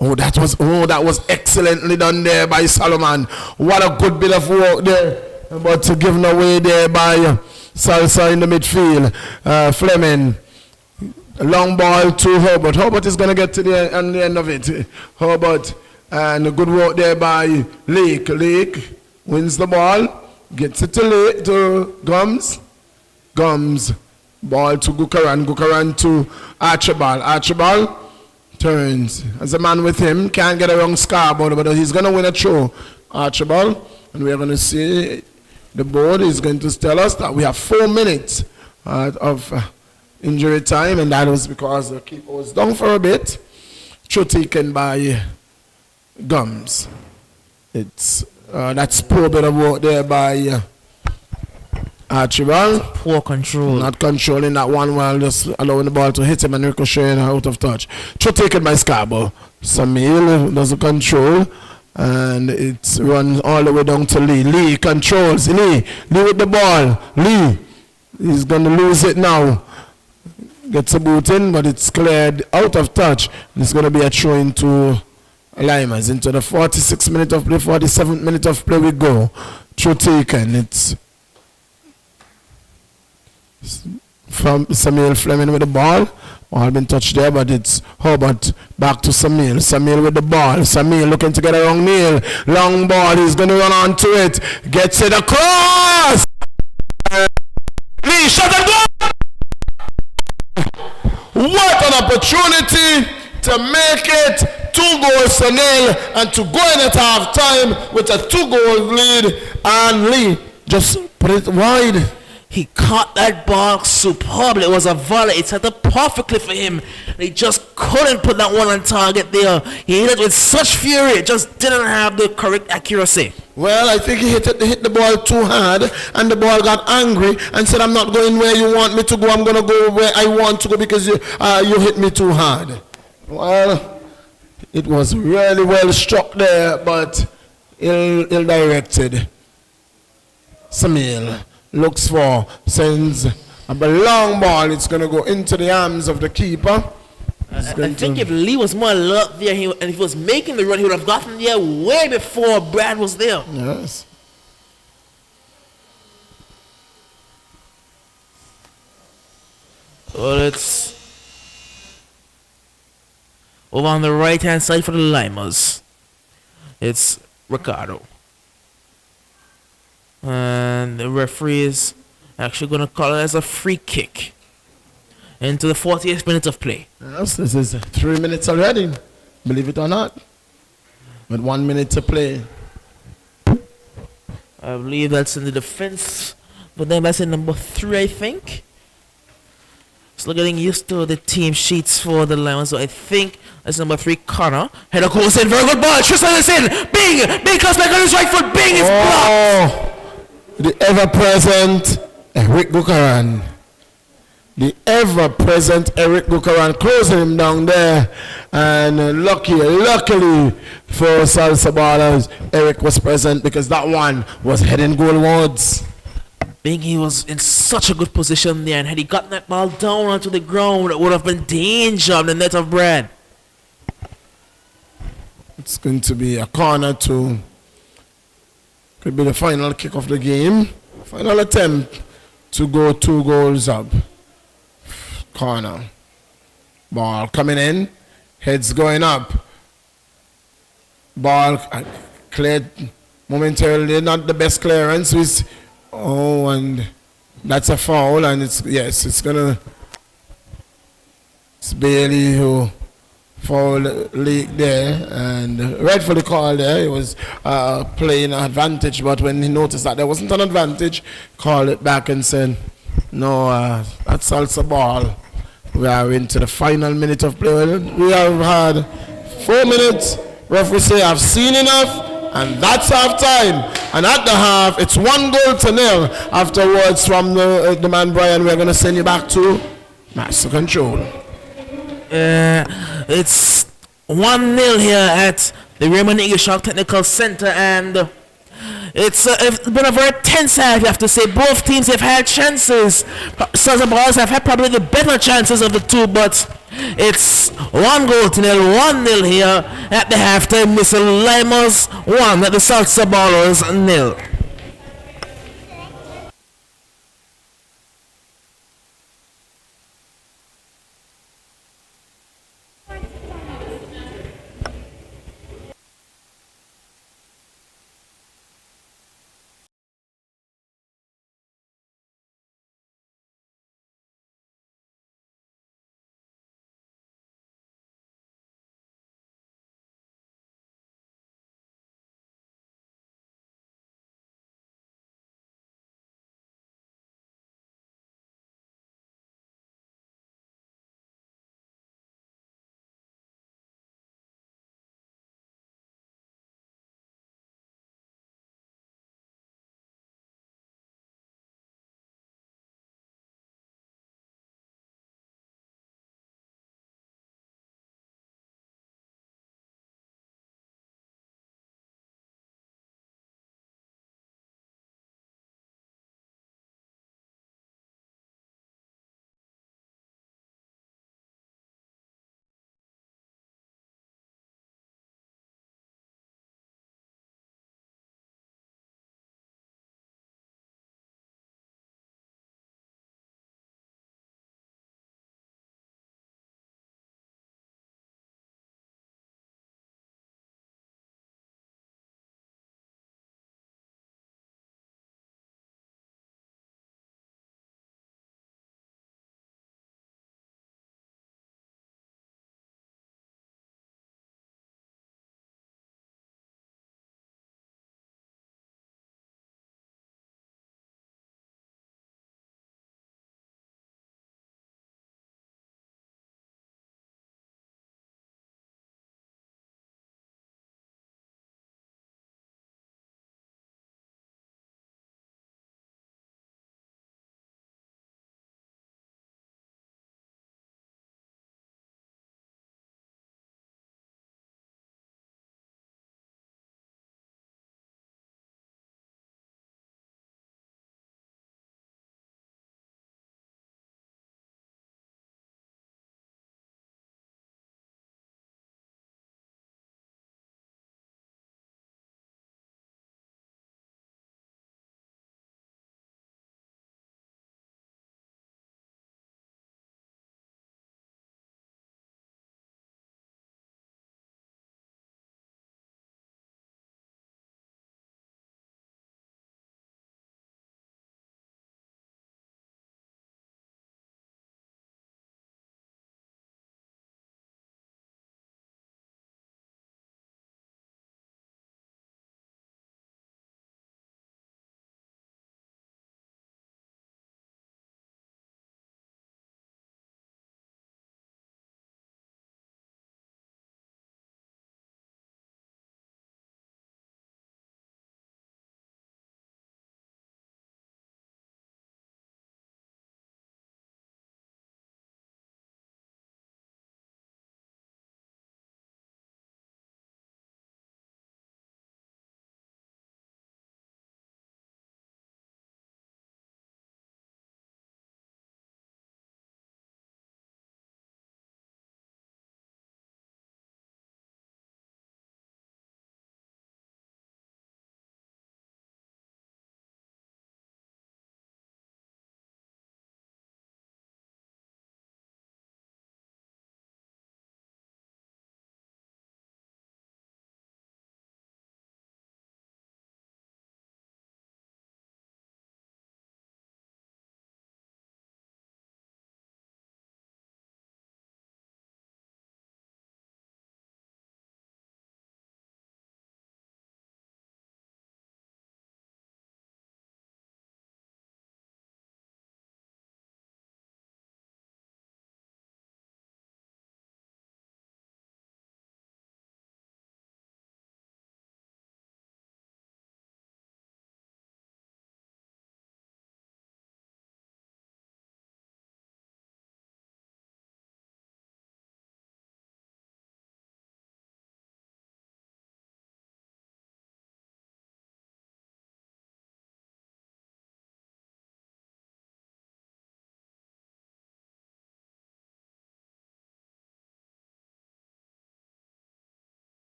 That was excellently done there by Solomon. What a good bit of work there. But given away there by Salsa in the midfield. Fleming, long ball to Herbert. Herbert is going to get to the end of it. Herbert, and a good work there by Lake. Lake wins the ball, gets it to Gums. Gums, ball to Gukaran. Gukaran to Archibald. Archibald turns. As a man with him, can't get a wrong Scarborough, but he's going to win a throw. Archibald, and we're going to see. The board is going to tell us that we have 4 minutes of injury time, and that was because the keeper was down for a bit. Throw taken by Gums. It's that's poor bit of work there by Archibald. Poor control. Not controlling that one while just allowing the ball to hit him and ricocheting out of touch. Throw taken by Scarborough. Samil does the control. And it's run all the way down to Lee. Lee controls. Lee with the ball. Lee, he's going to lose it now. Gets a boot in, but it's cleared out of touch. It's going to be a throw into Lymers. Into the 46th minute of play, 47th minute of play we go. Throw taken. It's from Samuel Fleming with the ball. All been touched there, but it's Herbert back to Samil. Samil with the ball. Samil looking to get around Neil. Long ball. He's going to run onto it. Gets it across. Lee, shot and goal. What an opportunity to make it 2 goals to nil and to go in at half time with a 2-goal lead. And Lee just put it wide. He caught that ball superbly. It was a volley. It set up perfectly for him. He just couldn't put that one on target there. He hit it with such fury. It just didn't have the correct accuracy. Well, I think he hit the ball too hard, and the ball got angry and said, I'm not going where you want me to go. I'm going to go where I want to go because you hit me too hard. Well, it was really well struck there, but ill-directed. Samil looks for, sends a long ball. It's going to go into the arms of the keeper. I think if Lee was more alert there, and if he was making the run, he would have gotten there way before Brad was there. Yes. Well, it's over on the right hand side for the Lymers. It's Ricardo. And the referee is actually going to call it as a free kick into the 40th minute of play. Yes, this is 3 minutes already, believe it or not. With 1 minute to play. I believe that's in the defense. But then that's in number 3, I think. Still getting used to the team sheets for the Lions. So I think that's number 3, Connor. Header goes in. Very good ball. Tristan is in. Bing! Bing comes back on his right foot. Bing is blocked. The ever-present Eric Gukaran. The ever-present Eric Gukaran closing him down there. And luckily for Salsa Ballers, Eric was present because that one was heading goalwards. Bing, he was in such a good position there, and had he gotten that ball down onto the ground, it would have been danger on the net of Brad. It's going to be a corner to, could be the final kick of the game. Final attempt to go 2 goals up. Corner. Ball coming in, heads going up. Ball cleared momentarily, not the best clearance. And that's a foul, and it's Bailey who foul leak there, and rightfully called there. He was playing an advantage, but when he noticed that there wasn't an advantage, called it back and said, no, that's Salsa ball. We are into the final minute of play. We have had 4 minutes. Referee say, I've seen enough. And that's half time. And at the half, it's 1-0. Afterwards, from the man Brian, we're going to send you back to Master Control. It's 1-0 here at the Raymond Eagleshock Technical Center, and it's been a very tense half, you have to say. Both teams have had chances. Salsa Ballers have had probably the better chances of the two, but it's 1-0, 1-0 here at the halftime. Mr. Lymers 1 at the Salsa Ballers 0.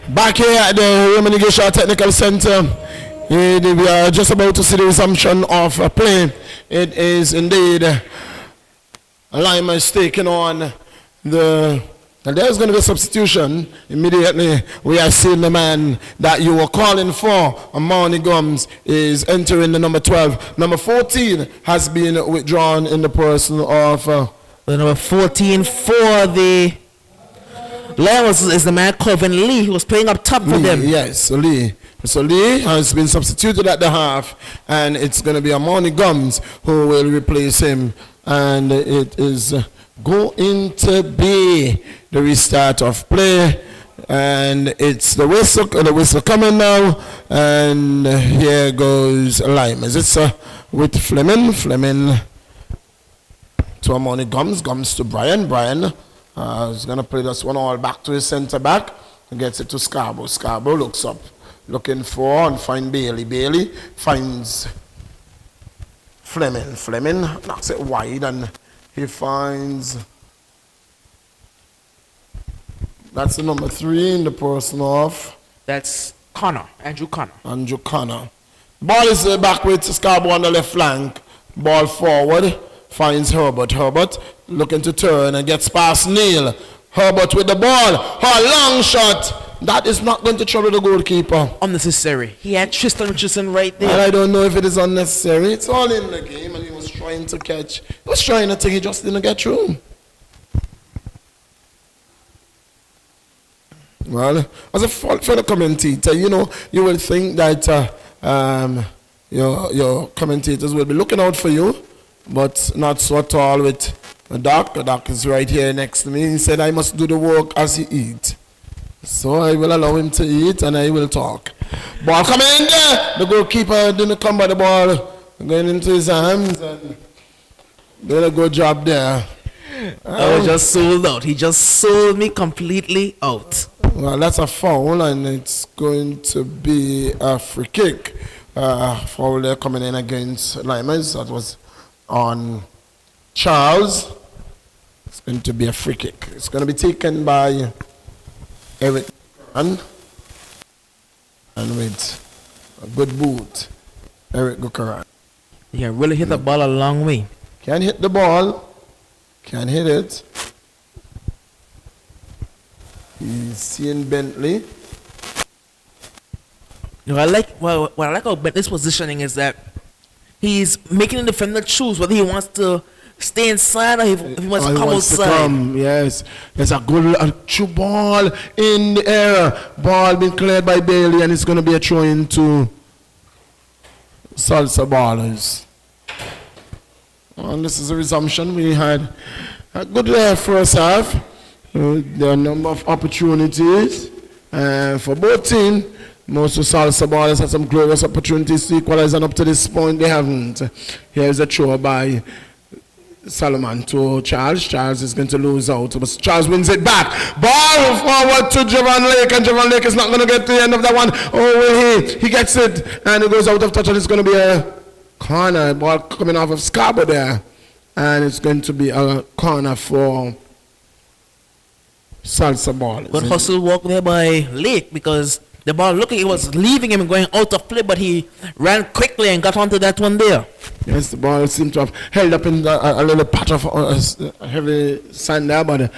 Back here at the Roman Gishar Technical Center, we are just about to see the resumption of play. It is indeed Lymers taking on the... And there's going to be a substitution. Immediately, we are seeing the man that you were calling for, Amani Gums, is entering the number 12. Number 14 has been withdrawn in the person of... the number 14 for the Lymers is the man Kevin Lee, who was playing up top for them. Yes, Lee. So Lee has been substituted at the half, and it's going to be Amani Gums who will replace him. And it is going to be the restart of play, and it's the whistle coming now, and here goes Lymers. It's with Fleming to Amani Gums to Brian is going to play this one all back to his centre back and gets it to Scarborough looks up looking for and find Bailey finds Fleming knocks it wide, and he finds... That's the number 3 in the person of... That's Andrew Connor. Ball is back with Scarborough on the left flank. Ball forward. Finds Herbert looking to turn and gets past Neil. Herbert with the ball. A long shot. That is not going to trouble the goalkeeper. Unnecessary. He had Tristan Richardson right there. And I don't know if it is unnecessary. It's all in the game, and he was trying to catch. He was trying to take, he just didn't get through. Well, as a fellow commentator, you know, you will think that your commentators will be looking out for you, but not so at all with Doc. Doc is right here next to me. He said I must do the work as he eats. So I will allow him to eat and I will talk. Ball coming in there. The goalkeeper didn't come by the ball. Going into his hands and doing a good job there. I was just sold out. He just sold me completely out. Well, that's a foul, and it's going to be a free kick. Foul there coming in against Lymers. That was on Charles. It's going to be a free kick. It's going to be taken by Eric and with a good boot, Eric Gukaran. Yeah, really hit the ball a long way. Can hit the ball. Can hit it. He's seeing Bentley. You know, what I like about Bentley's positioning is that he's making the defender choose whether he wants to stay inside or if he wants to come outside. Yes, there's a good true ball in the air. Ball being cleared by Bailey, and it's going to be a throw into Salsa ballers. And this is a resumption. We had a good first half. There are a number of opportunities for both teams. Most of Salsa ballers had some glorious opportunities to equalize, and up to this point they haven't. Here's a throw by Solomon to Charles. Charles is going to lose out, but Charles wins it back. Ball forward to Javon Lake, and Javon Lake is not going to get to the end of that one. Oh, he gets it, and it goes out of touch, and it's going to be a corner. Ball coming off of Scarborough there, and it's going to be a corner for Salsa ball. Good hustle walk there by Lake, because the ball looked like it was leaving him and going out of play, but he ran quickly and got onto that one there. Yes, the ball seemed to have held up in a little patch of heavy sand there, but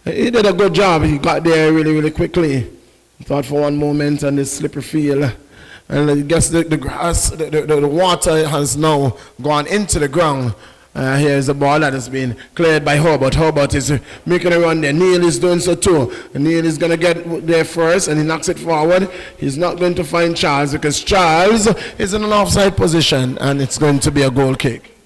he did a good job. He got there really, really quickly. Thought for one moment on this slippery field. And I guess the grass, the water has now gone into the ground. Here's the ball that has been cleared by Herbert. Herbert is making a run there. Neil is doing so too. Neil is going to get there first, and he knocks it forward. He's not going to find Charles, because Charles is in an offside position, and it's going to be a goal kick.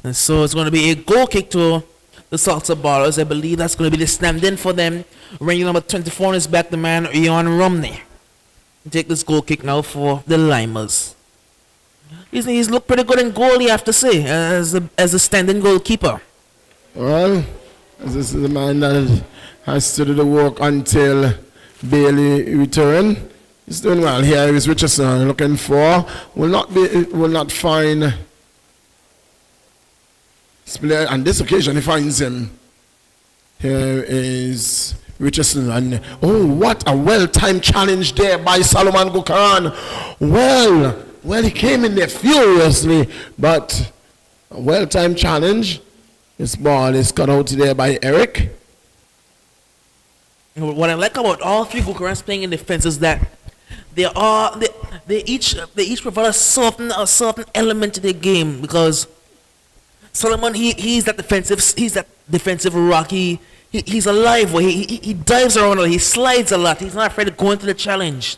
And so it's going to be a goal kick to the Salsa ballers. I believe that's going to be the stand in for them. Ring number 24 is back, the man Ian Romney. Take this goal kick now for the Lymers. He's looked pretty good in goal, you have to say, as a standing goalkeeper. Well, this is the man that has to do the work until Bailey return. He's doing well. Here is Richardson looking for. Will not find. On this occasion, he finds him. Here is Richardson. And oh, what a well-timed challenge there by Solomon Gukaran. Well, he came in there furiously, but a well-timed challenge. This ball is cut out there by Eric. What I like about all three Gukarans playing in defense is that they each provide a certain element to their game, because Solomon he's that defensive rock. He's alive. He dives around a lot. He slides a lot. He's not afraid to go into the challenge.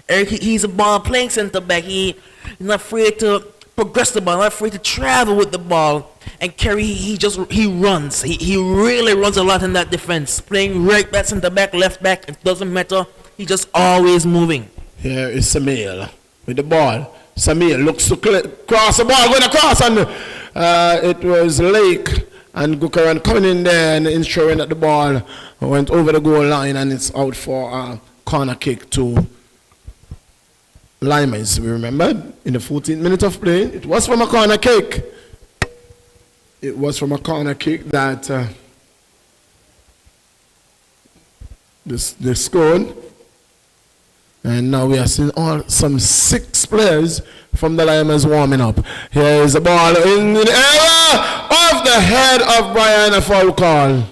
Eric, he's a ball playing center back. He's not afraid to progress the ball, not afraid to travel with the ball. And Kerry, he runs. He really runs a lot in that defense. Playing right back, center back, left back, it doesn't matter. He's just always moving. Here is Samir with the ball. Samir looks to cross the ball, going across, and it was Lake and Gukaran coming in there and ensuring that the ball went over the goal line, and it's out for a corner kick to Lymers. We remember in the 14th minute of play, it was from a corner kick. It was from a corner kick that they scored. And now we are seeing some 6 players from the Lymers warming up. Here is the ball in the area of the head of Brian. A foul call.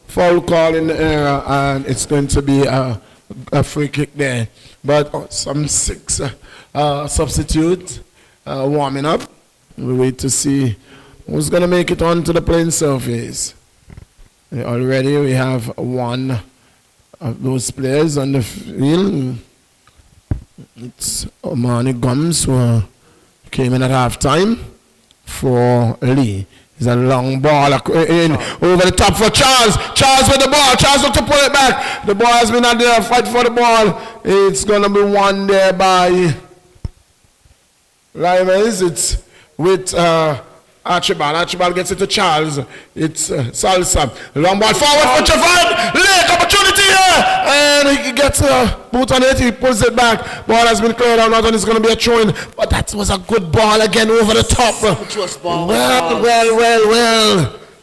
Foul call in the area, and it's going to be a free kick there. But some 6 substitutes warming up. We wait to see who's going to make it onto the playing surface. Already we have one of those players on the field. It's Omani Gums, who came in at halftime for Lee. It's a long ball in over the top for Charles. Charles with the ball. Charles look to pull it back. The ball has been out there, fight for the ball. It's going to be won there by Lymers. It's with Archibald. Archibald gets it to Charles. It's Salsa. Long ball forward for Javon. Lake opportunity here. And he gets a boot on it. He pulls it back. Ball has been cleared out. Not only is going to be a throw-in, but that was a good ball again over the top. Well.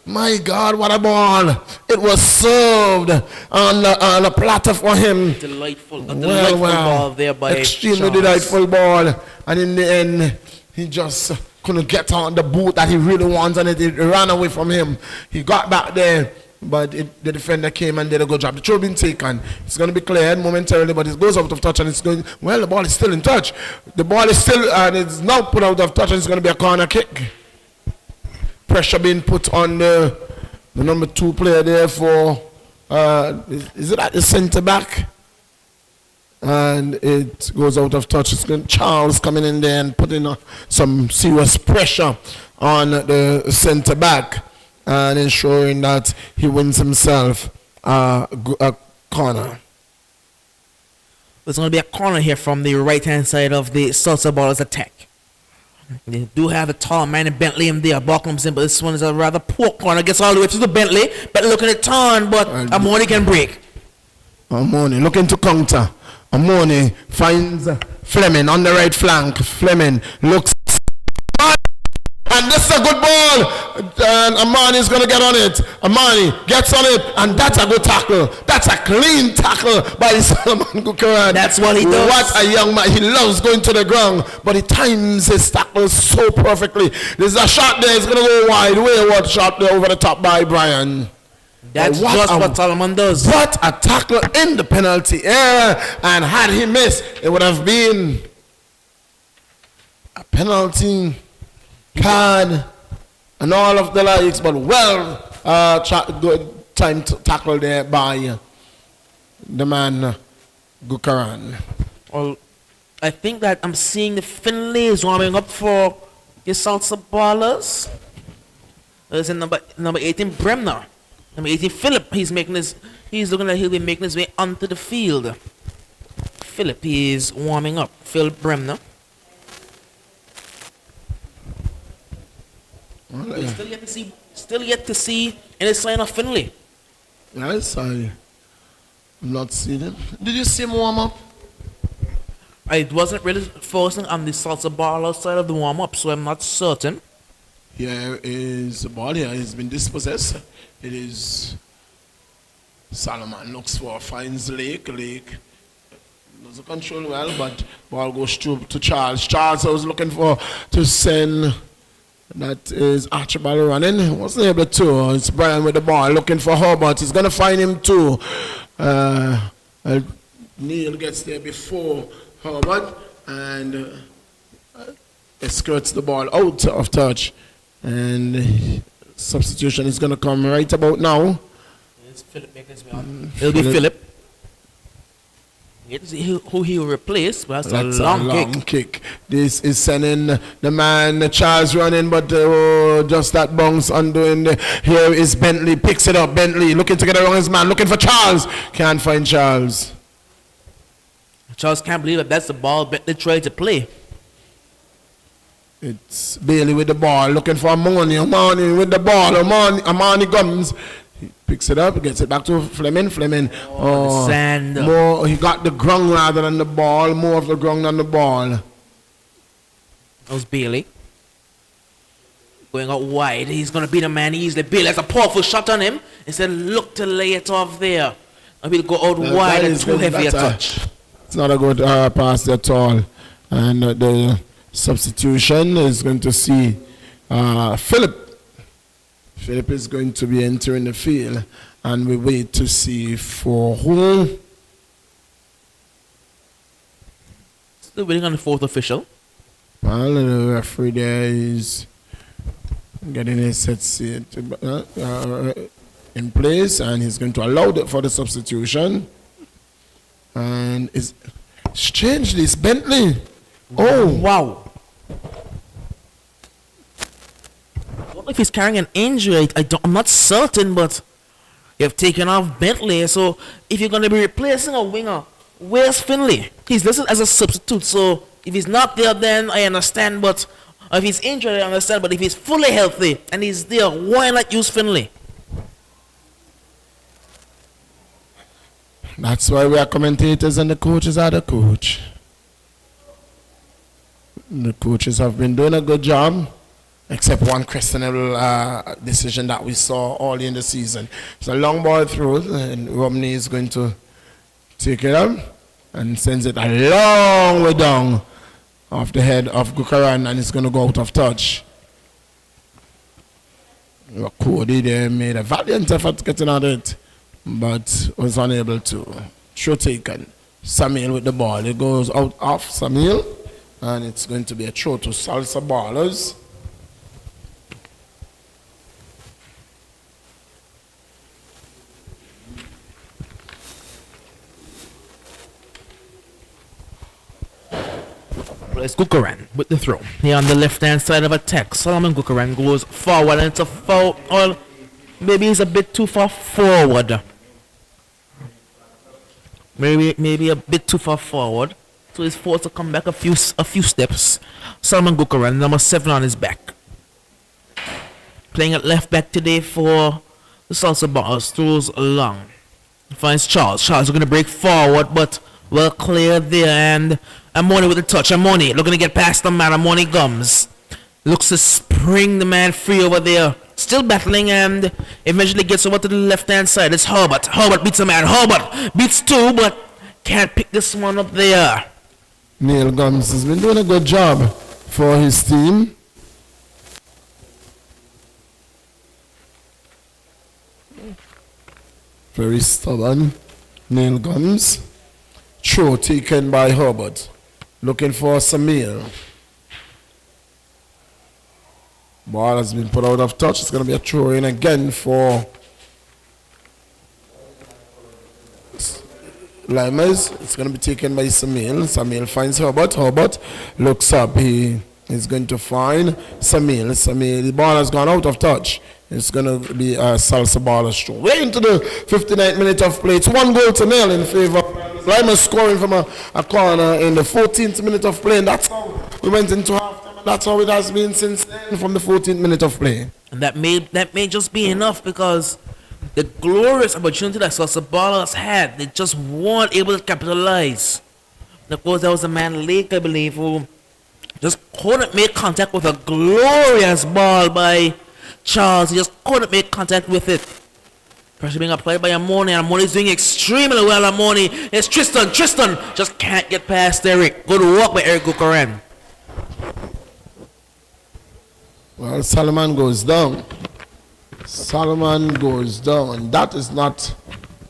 My God, what a ball. It was served on a platter for him. Delightful ball there by extremely Charles. Delightful ball. And in the end, he just couldn't get on the boot that he really wants, and it ran away from him. He got back there, but the defender came and did a good job. The throw been taken. It's going to be cleared momentarily, but it goes out of touch, and it's going. Well, the ball is still in touch. The ball is still, and it's now put out of touch, and it's going to be a corner kick. Pressure being put on the number 2 player there for. Is it at the centre back? And it goes out of touch. It's Charles coming in there and putting some serious pressure on the centre back and ensuring that he wins himself a corner. There's going to be a corner here from the right-hand side of the Salsa Ballers attack. They do have a tall man in Bentley in there. Ball comes in, but this one is a rather poor corner. Gets all the way to the Bentley. Better looking at turn, but Amoni can break. Amoni looking to counter. Amoni finds Fleming on the right flank. Fleming looks, and this is a good ball, and Amani is going to get on it. Amani gets on it, and that's a good tackle. That's a clean tackle by Solomon Gukaran. That's what he does. What a young man. He loves going to the ground, but he times his tackle so perfectly. There's a shot there. It's going to go wide. Wayward shot there over the top by Brian. That's what Solomon does. What a tackle in the penalty area. And had he missed, it would have been a penalty card and all of the likes. But good time to tackle there by the man Gukaran. Well, I think that I'm seeing the Finlay is warming up for the Salsa Ballers. There's a number 18 Bremner. Number 18, Philip, he's looking like he'll be making his way onto the field. Philip is warming up. Philip Bremner. Well, yeah. Still yet to see any sign of Finlay. Yes, I'm not seeing it. Did you see him warm up? I wasn't really focusing on the Salsa Baller side of the warm up, so I'm not certain. Here is the ball here. It's been dispossessed. It is Solomon looks for, finds Lake. Lake doesn't control well, but ball goes through to Charles. Charles was looking for to send. That is Archibald running. Wasn't able to. It's Brian with the ball looking for Herbert. He's going to find him too. Neil gets there before Herbert and skirts the ball out of touch. And substitution is going to come right about now. It's Philip making his way on. It'll be Philip. Get to see who he will replace, but that's a long kick. This is sending the man Charles running, but just that bounce undoing. Here is Bentley, picks it up. Bentley looking to get around his man, looking for Charles. Can't find Charles. Charles can't believe that that's the ball Bentley tried to play. It's Bailey with the ball, looking for Amani. Amani with the ball. Amani comes. He picks it up, gets it back to Fleming. Sand. More, he got the ground rather than the ball. More of the ground than the ball. That was Bailey. Going out wide. He's going to beat the man easily. Bailey has a powerful shot on him. Instead, look to lay it off there. And we'll go out wide and too heavy a touch. It's not a good pass at all. And the substitution is going to see Philip. Philip is going to be entering the field, and we wait to see for who. Still waiting on the fourth official. Well, the referee there is getting his set seat in place, and he's going to allow it for the substitution. And it's strangely, it's Bentley. Oh, wow. If he's carrying an injury, I'm not certain, but you've taken off Bentley. So if you're going to be replacing a winger, where's Finley? He's listed as a substitute. So if he's not there, then I understand. But if he's injured, I understand. But if he's fully healthy and he's there, why not use Finley? That's why we are commentators and the coaches are the coach. The coaches have been doing a good job. Except one questionable decision that we saw early in the season. It's a long ball through, and Romney is going to take it up and sends it a long way down off the head of Gukaran, and it's going to go out of touch. Cody there made a valiant effort getting at it, but was unable to. Throw taken. Samuel with the ball. It goes out off Samuel, and it's going to be a throw to Salsa Ballers. It's Gukaran with the throw. Here on the left-hand side of attack, Solomon Gukaran goes forward, and it's a foul. Or maybe he's a bit too far forward. Maybe a bit too far forward. So he's forced to come back a few steps. Solomon Gukaran, number 7 on his back. Playing at left back today for the Salsa Bars. Throws long. Finds Charles. Charles is going to break forward, but well cleared there, and Amoni with the touch. Amoni looking to get past the man. Amoni comes. Looks to spring the man free over there. Still battling, and eventually gets over to the left-hand side. It's Herbert. Herbert beats a man. Herbert beats 2, but can't pick this one up there. Neil Gums has been doing a good job for his team. Very stubborn. Neil Gums. Throw taken by Herbert. Looking for Samir. Ball has been put out of touch. It's going to be a throw in again for Lymers. It's going to be taken by Samir. Samir finds Herbert. Herbert looks up. He is going to find Samir. Samir, the ball has gone out of touch. It's going to be a Salsa Ballers throw. Way into the 59th minute of play. It's 1-0 in favor of Lymers, scoring from a corner in the 14th minute of play. And that's how we went into halftime. That's how it has been since then, from the 14th minute of play. And that may just be enough, because the glorious opportunity that Salsa Ballers had, they just weren't able to capitalize. And of course, there was a man, Lake, I believe, who just couldn't make contact with a glorious ball by Charles. He just couldn't make contact with it. Pressure being applied by Amoni, and Amoni's doing extremely well. Amoni, it's Tristan. Tristan just can't get past Eric. Good work by Eric Gukaran. Well, Solomon goes down. Solomon goes down. That is not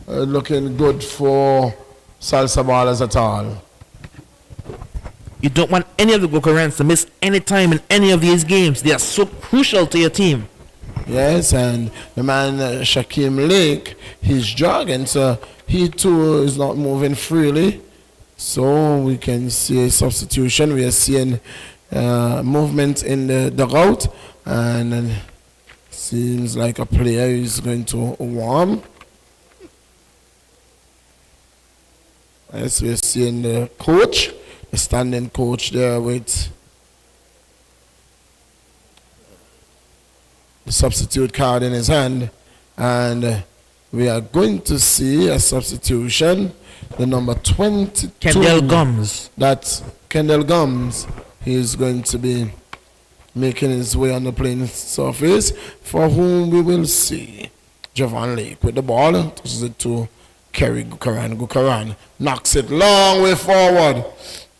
looking good for Salsa ballers at all. You don't want any of the Gukarans to miss any time in any of these games. They are so crucial to your team. Yes, and the man Shaquem Lake, he's jogging, so he too is not moving freely. So we can see a substitution. We are seeing movement in the dugout, and seems like a player is going to warm. Yes, we are seeing the coach, the standing coach there with the substitute card in his hand, and we are going to see a substitution. The number 22, Kendall Gums. That's Kendall Gums. He is going to be making his way on the playing surface, for whom we will see Javon Lake with the ball. This is it to Kerry Gukaran. Gukaran knocks it long way forward.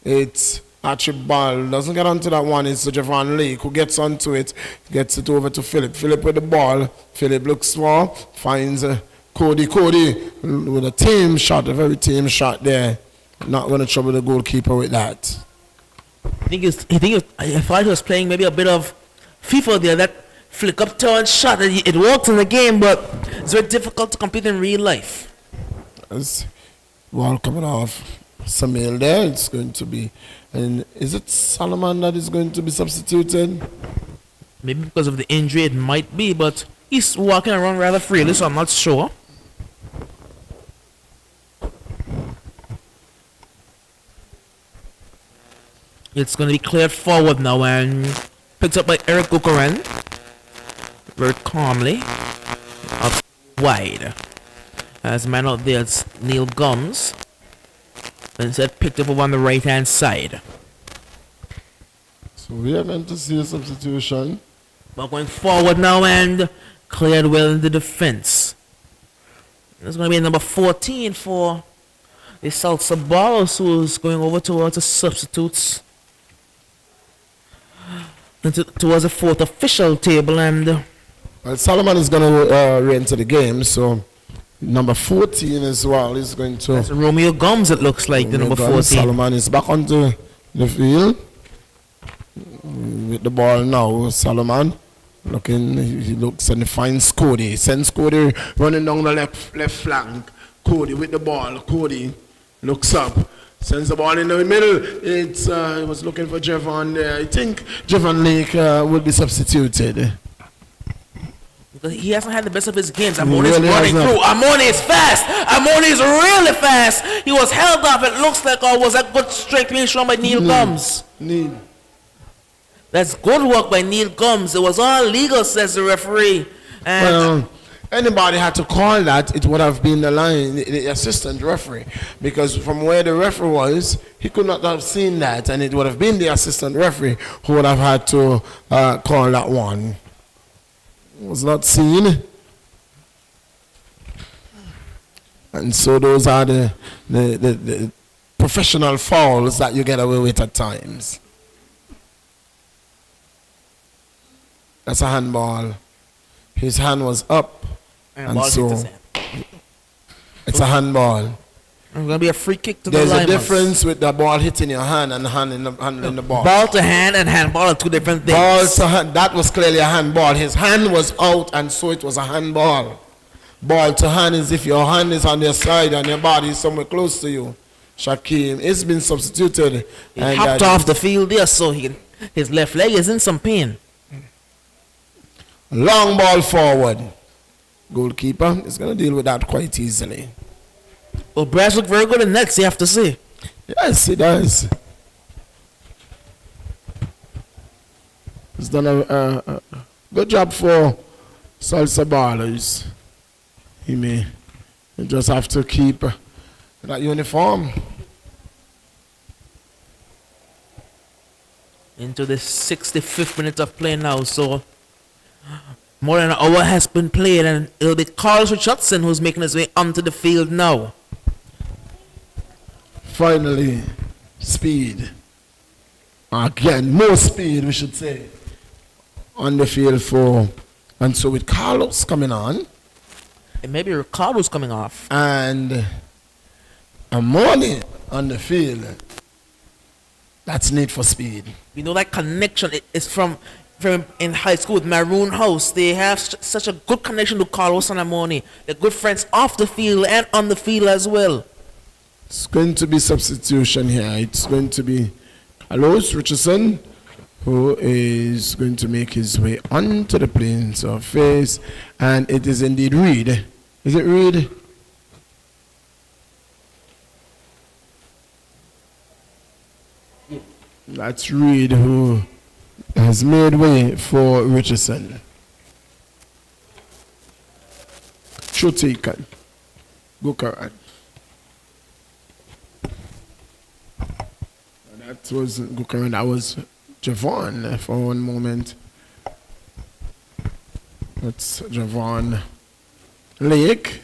It's Archibald doesn't get onto that one. It's Javon Lake who gets onto it, gets it over to Philip. Philip with the ball. Philip looks for, finds Cody. Cody with a team shot, a very team shot there. Not going to trouble the goalkeeper with that. I thought he was playing maybe a bit of FIFA there, that flick up turn shot. It works in the game, but it's very difficult to compete in real life. As ball coming off Samil there, it's going to be, and is it Solomon that is going to be substituted? Maybe because of the injury it might be, but he's walking around rather freely, so I'm not sure. It's going to be cleared forward now and picked up by Eric Gukaran. Very calmly. Up wide. As man out there, it's Neil Gums. Instead picked up over on the right hand side. So we are going to see a substitution. But going forward now and cleared well in the defense. There's going to be number 14 for the Salsa Ballers, who's going over towards the substitutes. Towards the fourth official table, and well, Solomon is going to re-enter the game, so number 14 as well is going to. That's Romeo Gums, it looks like, the number 14. Solomon is back onto the field with the ball now. Solomon looking, he looks and finds Cody. Sends Cody running down the left flank. Cody with the ball. Cody looks up. Sends the ball in the middle. It's he was looking for Javon there. I think Javon Lake will be substituted. Because he hasn't had the best of his games. Amoni's really running through. Amoni is fast. Amoni is really fast. He was held up. It looks like was a good strength being shown by Neil Gums. That's good work by Neil Gums. It was all legal, says the referee. And well, anybody had to call that, it would have been the assistant referee, because from where the referee was, he could not have seen that, and it would have been the assistant referee who would have had to call that one. It was not seen, and so those are the professional fouls that you get away with at times. That's a handball. His hand was up. And so it's a handball. It's going to be a free kick to There's the Lymers. a difference with the ball hitting your hand and hand in the ball. Ball to hand and handball are two different things. Ball to hand, that was clearly a handball. His hand was out, and so it was a handball. Ball to hand is if your hand is on your side and your body is somewhere close to you. Shaquem has been substituted. He hopped off the field there, so his left leg is in some pain. Long ball forward. Goalkeeper is going to deal with that quite easily. Well, Brass look very good in nets, you have to say. Yes, he does. He's done a good job for Salsa Ballers. He may just have to keep that uniform. Into the 65th minute of play now, so More than an hour has been played, and it'll be Carlos Richardson who's making his way onto the field now. Finally, speed. Again, more speed, we should say, on the field for. And so with Carlos coming on. And maybe Ricardo's coming off. And Amoni on the field. That's need for speed. We know that connection is from in high school with Maroon House. They have such a good connection to Carlos and Amoni. They're good friends off the field and on the field as well. It's going to be substitution here. It's going to be Carlos Richardson, who is going to make his way onto the plane surface. And it is indeed Reed. Is it Reed? That's Reed who has made way for Richardson. Should taken. Go Karan. That was Gukaran. That was Javon for one moment. That's Javon Lake.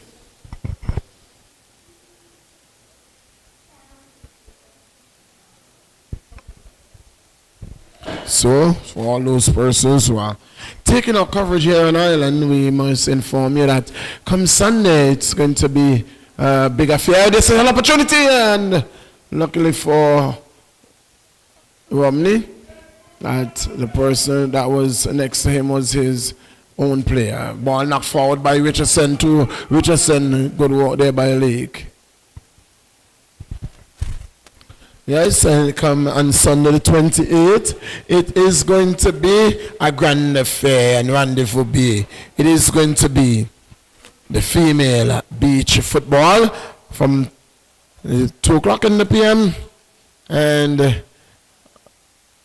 So, for all those persons who are taking our coverage here in Ireland, we must inform you that come Sunday it's going to be a big affair. This is an opportunity, and luckily for Romney, that the person that was next to him was his own player. Ball knocked forward by Richardson to Richardson. Good work there by Lake. Yes, and come on Sunday the 28th, it is going to be a grand affair and rendezvous be. It is going to be the female beach football from 2 o'clock in the p.m. And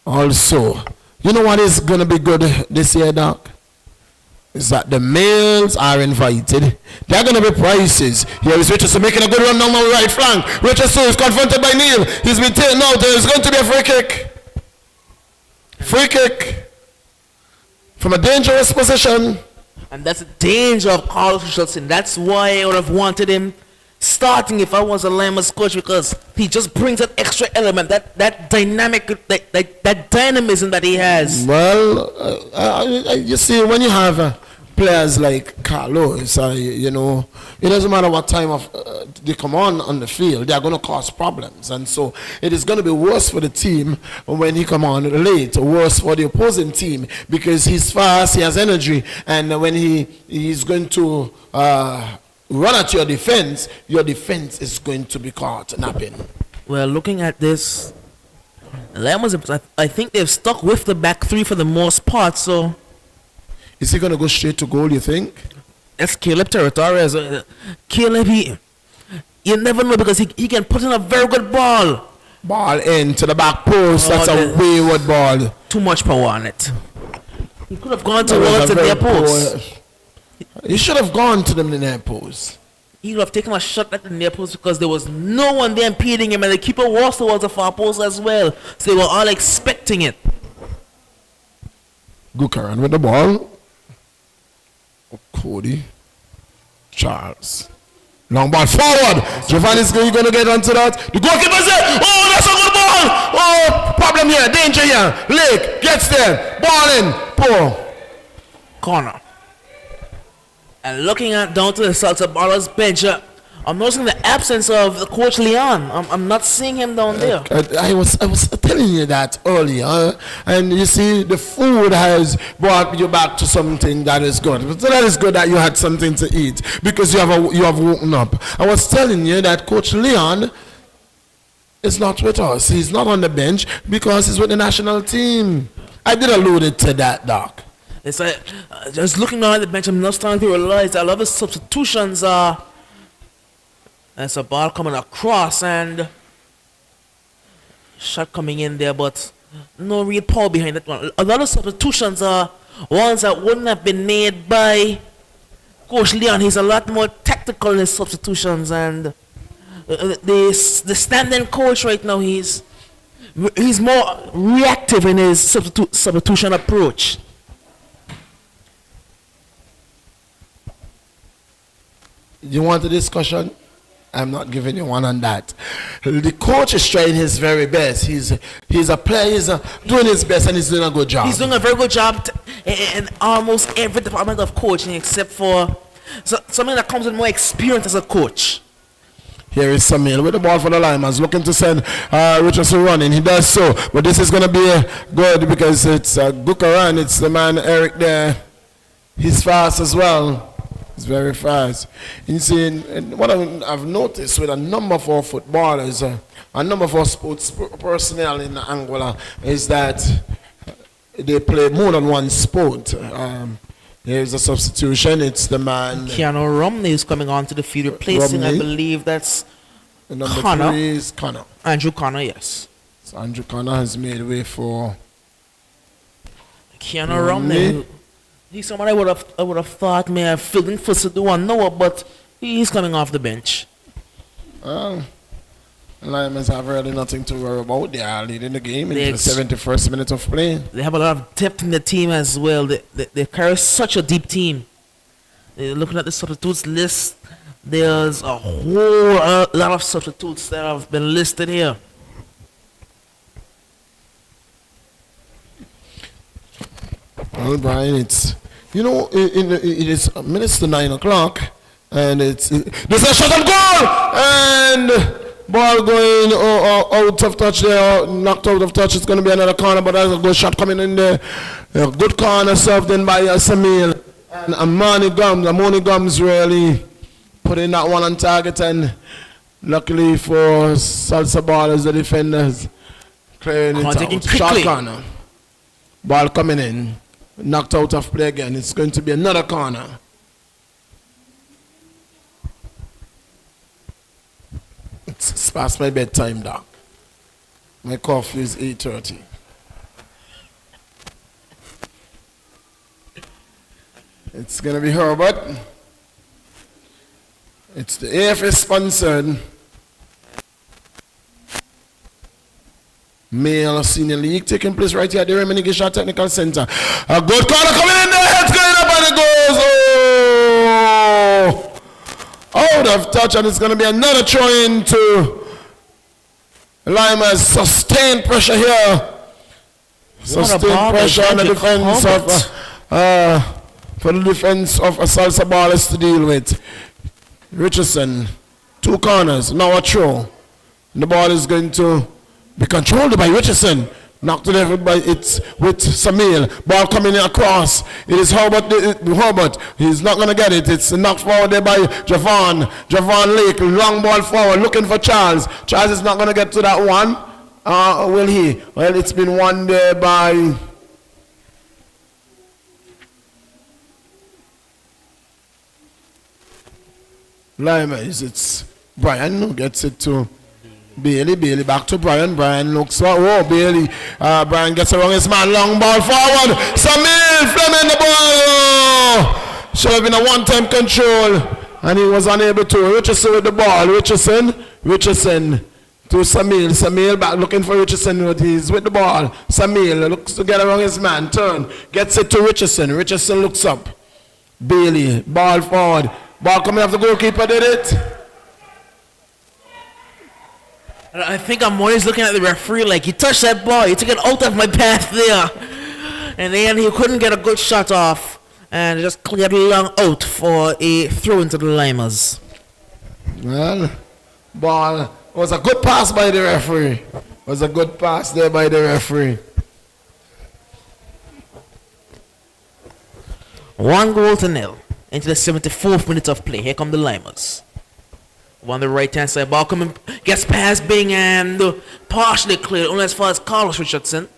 also, you know what is going to be good this year, Doc? Is that the males are invited. There are going to be prizes. Here is Richardson making a good run down the right flank. Richardson is confronted by Neil. He's been taken out. There is going to be a free kick. Free kick from a dangerous position. And that's the danger of Carlos Richardson. That's why I would have wanted him starting if I was a Lymers coach, because he just brings that extra element, that dynamic, that dynamism that he has. Well, you see, when you have players like Carlos, you know, it doesn't matter what time of they come on the field, they are going to cause problems. And so it is going to be worse for the team when he come on late, worse for the opposing team, because he's fast, he has energy, and when he's going to run at your defense is going to be caught napping. Well, looking at this, Lymers, I think they've stuck with the back three for the most part, so... Is he going to go straight to goal, you think? That's Caleb territory. Caleb, you never know, because he can put in a very good ball. Ball into the back post, that's a wayward ball. Too much power on it. He could have gone towards the near post. He should have gone to the near post. He would have taken a shot at the near post because there was no one there impeding him, and the keeper was towards the far post as well. So they were all expecting it. Gukaran with the ball. Cody. Charles. Long ball forward. Giovanni's going to get onto that. The goalkeeper's there. Oh, that's a good ball. Oh, problem here. Danger here. Lake gets there. Ball in. Poor. Corner. And looking down to the Salsa ballers bench, I'm noticing the absence of the coach Leon. I'm not seeing him down there. I was telling you that earlier, and you see, the food has brought you back to something that is good. So that is good that you had something to eat because you have woken up. I was telling you that Coach Leon is not with us. He's not on the bench because he's with the national team. I did allude to that, Doc. It's like just looking down at the bench, I'm not starting to realize a lot of the substitutions are. There's a ball coming across and shot coming in there, but no real power behind that one. A lot of substitutions are ones that wouldn't have been made by Coach Leon. He's a lot more tactical in his substitutions, and the standing coach right now, he's more reactive in his substitution approach. You want a discussion? I'm not giving you one on that. The coach is trying his very best. He's a player. He's doing his best, and he's doing a good job. He's doing a very good job in almost every department of coaching, except for something that comes with more experience as a coach. Here is Samuel with the ball for the Lymers, looking to send Richardson running. He does so, but this is going to be good because it's Gukaran. It's the man Eric there. He's fast as well. He's very fast. You see, and what I've noticed with a number of our footballers, a number of our sports personnel in Angola, is that they play more than one sport. Here's a substitution. It's the man. Keanu Romney is coming onto the field, replacing, I believe that's number Connor. 3 is Connor. Andrew Connor, yes. So Andrew Connor has made way for Keanu Romney. He's someone I would have thought may have filled in for Sadu Noah, but he's coming off the bench. Lymers have really nothing to worry about. They are leading the game in the 71st minute of play. They have a lot of depth in the team as well. They carry such a deep team. Looking at the substitutes list, there's a whole lot of substitutes that have been listed here. Well, Brian, it's, it is minutes to 9 o'clock, and there's a shot on goal, and ball going out of touch there, knocked out of touch. It's going to be another corner, but there's a good shot coming in there. A good corner served in by Samuel, and Amoni Gums really putting that one on target, and luckily for Salsa Ballers, the defenders clearing it out. Short corner. Ball coming in. Knocked out of play again. It's going to be another corner. It's past my bedtime, Doc. My coffee is 8:30. It's going to be Herbert. It's the AFL sponsored Male Senior League taking place right here at the Reminiscent Technical Center. A good corner coming in there. It's going up and it goes. Oh! Out of touch, and it's going to be another throw into Lymers. Sustained pressure here. Sustained pressure on the defense for the defense of a Salsa Ballers to deal with. Richardson, 2 corners, now a throw. And the ball is going to be controlled by Richardson. Knocked it over by it's with Samuel. Ball coming across. It is Herbert. He's not going to get it. It's knocked forward there by Javon. Javon Lake. Long ball forward. Looking for Charles. Charles is not going to get to that one. Will he? Well, it's been won there by Lymers. It's Brian who gets it to Bailey back to Brian. Brian looks for Bailey. Brian gets around his man. Long ball forward. Samuel Fleming the ball. Should have been a one-time control, and he was unable to. Richardson with the ball. Richardson to Samuel. Samuel back looking for Richardson. He's with the ball. Samuel looks to get around his man. Turn. Gets it to Richardson. Richardson looks up. Bailey. Ball forward. Ball coming off the goalkeeper. Did it? I think I'm always looking at the referee like, he touched that ball, he took it out of my path there. And then he couldn't get a good shot off, and just cleared long out for a throw into the Lymers. Well, ball was a good pass by the referee. Was a good pass there by the referee. 1-0 into the 74th minute of play. Here come the Lymers. On the right-hand side, ball coming, gets past Bing and partially cleared, only as far as Carlos Richardson.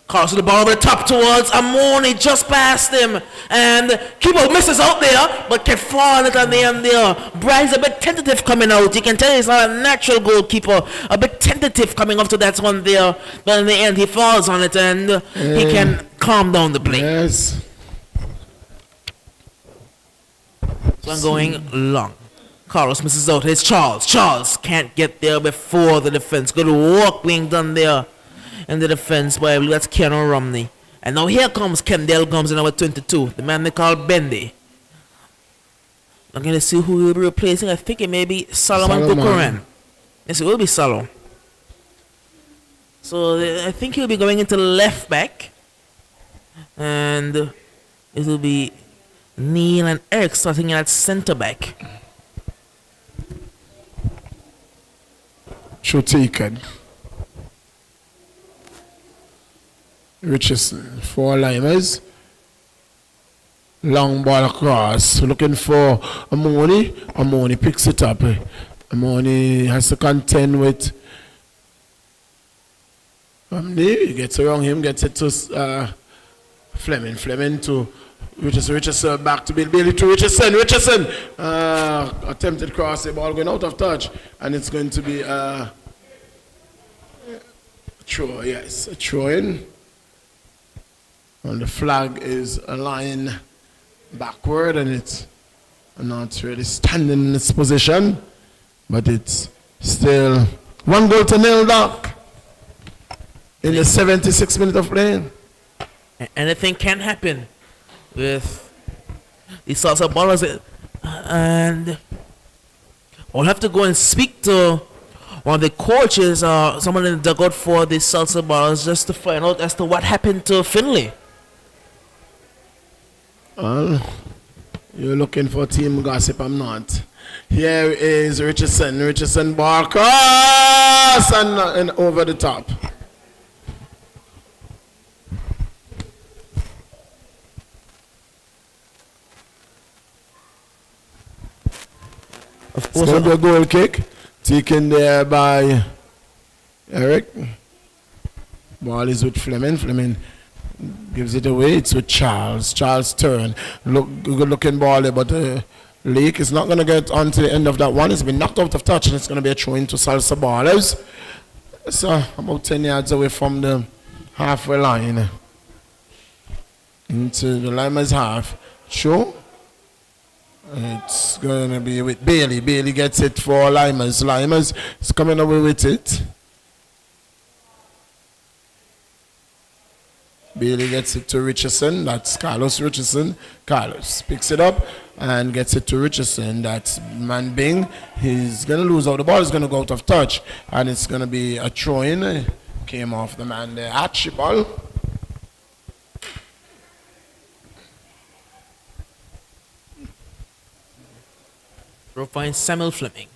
Carlos with the ball over the top towards Amoni, just past him, and keeper misses out there, but kept falling at the end there. Brian's a bit tentative coming out. You can tell he's not a natural goalkeeper, a bit tentative coming up to that one there, but in the end he falls on it and he can calm down the play. Yes. So I'm going long. Carlos misses out. It's Charles. Charles can't get there before the defense. Good work being done there in the defense by, I believe that's Keanu Romney. And now here comes Kendall Gums in number 22, the man they call Bendy. I'm going to see who will be replacing. I think it may be Solomon Bukuran. Yes, it will be Salo. So I think he'll be going into left back. And it will be Neil and Eric starting at centre back. Should taken. Richardson for Lymers. Long ball across. Looking for Amoni. Amoni picks it up. Amoni has to contend with he gets around him, gets it to Fleming. Fleming to Richardson. Richardson back to Bailey to Richardson. Richardson attempted cross, the ball going out of touch, and it's going to be a throw. Yes, a throw in. And the flag is a line backward, and it's not really standing in its position, but it's still 1-0 Doc in the 76th minute of play. Anything can happen with these sorts of ballers, and we'll have to go and speak to one of the coaches or someone in the dugout for the salsa ballers just to find out as to what happened to Finley. Well, you're looking for team gossip, I'm not. Here is Richardson. Richardson ball cross and over the top. Of It's course, going to be a goal kick taken there by Eric. Ball is with Fleming. Fleming gives it away. It's with Charles. Charles turn. Good looking ball there, but Lake is not going to get on to the end of that one. It's been knocked out of touch, and it's going to be a throw into Salsa ballers. So about 10 yards away from the halfway line. Into the Lymers half. Show. It's going to be with Bailey. Bailey gets it for Lymers. Lymers is coming away with it. Bailey gets it to Richardson. That's Carlos Richardson. Carlos picks it up and gets it to Richardson. That's Man Bing. He's going to lose out. The ball is going to go out of touch. And it's going to be a throw-in. Came off the man there. Archibald. throw finds Samuel Fleming.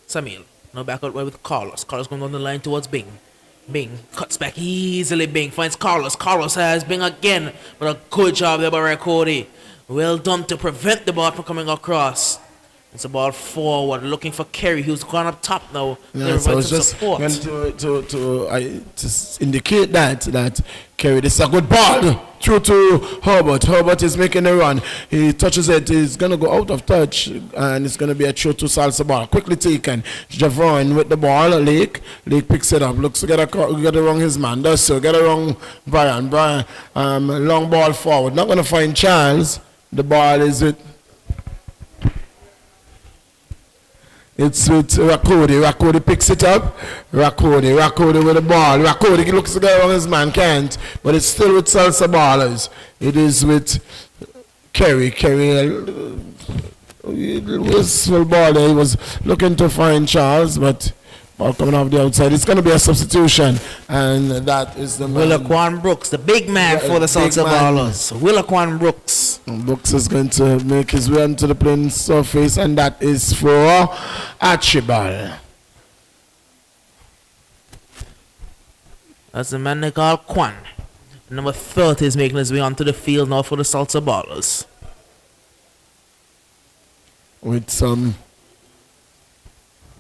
Samuel now back out with Carlos. Carlos going down the line towards Bing. Bing cuts back easily. Bing finds Carlos. Carlos has Bing again. But a good job there by Cody. Well done to prevent the ball from coming across. It's a ball forward, looking for Kerry, who's gone up top now. Yeah, so I was just going to indicate that Kerry, this is a good ball through to Herbert. Herbert is making a run. He touches it. He's going to go out of touch, and it's going to be a throw to Salsa ball. Quickly taken. Javon with the ball. Lake picks it up. Looks to get around his man. Does so. Get around Brian. Long ball forward. Not going to find Charles. The ball is with... It's with Rakodi. Rakodi picks it up. Rakodi with the ball. Rakodi looks to get on his man, can't. But it's still with Salsa ballers. It is with Kerry. Was full ball there. He was looking to find Charles, but ball coming off the outside. It's going to be a substitution, and that is the man. Willaquan Brooks, the big man for the Salsa ballers. Willaquan Brooks. Brooks is going to make his way onto the playing surface, and that is for Archibald. That's the man they call Kwan. Number 30 is making his way onto the field now for the Salsa ballers. With some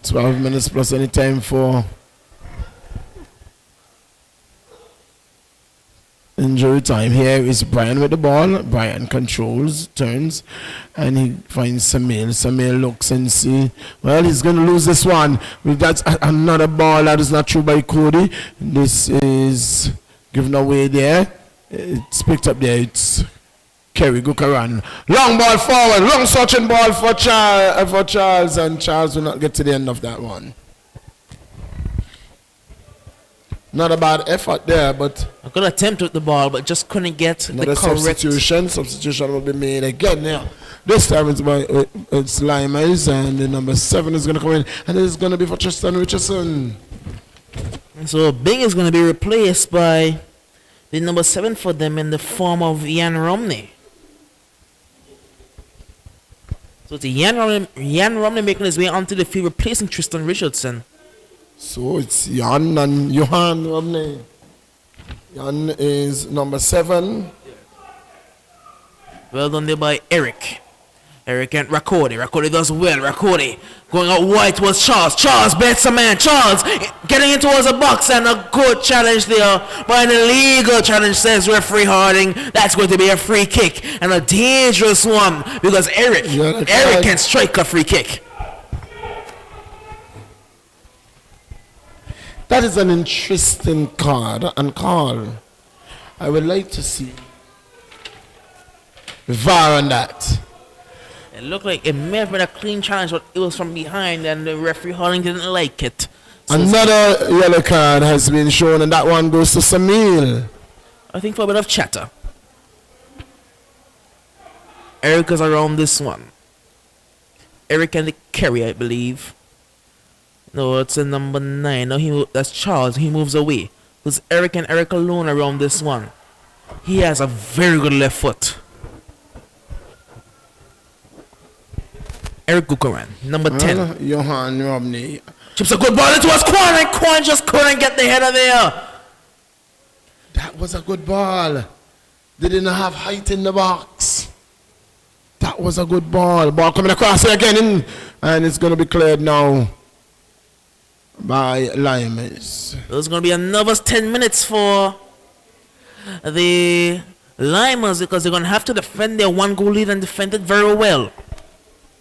12 minutes plus any time for injury time. Here is Brian with the ball. Brian controls, turns, and he finds Samir. Samir looks and see. Well, he's going to lose this one. That's another ball that is not through by Cody. This is given away there. It's picked up there. It's Kerry Gukaran. Long ball forward. Long searching ball for Charles, and Charles will not get to the end of that one. Not a bad effort there, but A good attempt with the ball, but just couldn't get another the correct. substitution will be made again now. This time it's Lymers, and the number 7 is going to come in, and it's going to be for Tristan Richardson. So Bing is going to be replaced by the number 7 for them in the form of Ian Romney. So it's Ian Romney making his way onto the field, replacing Tristan Richardson. So it's Jan and Johan Romney. Jan is number 7. Well done there by Eric. Eric and Rakodi. Rakodi does well. Rakodi going out wide towards Charles. Charles bets a man. Charles getting in towards a box, and a good challenge there. But an illegal challenge, says referee Harding. That's going to be a free kick, and a dangerous one, because Eric can strike a free kick. That is an interesting card and call. I would like to see VAR on that. It looked like it may have been a clean challenge, but it was from behind, and the referee Harding didn't like it. So another yellow card has been shown, and that one goes to Samil. I think for a bit of chatter. Eric is around this one. Eric and the Kerry, I believe. No, it's a number 9. No, that's Charles. He moves away. It's Eric and Eric alone around this one. He has a very good left foot. Eric Gukaran, number 10. Johan Romney. Chips a good ball into his Quan, and Quan just couldn't get the header there. That was a good ball. They didn't have height in the box. That was a good ball. Ball coming across here again, and it's going to be cleared now by Lymers. There's going to be another 10 minutes for the Lymers, because they're going to have to defend their 1-goal lead and defend it very well.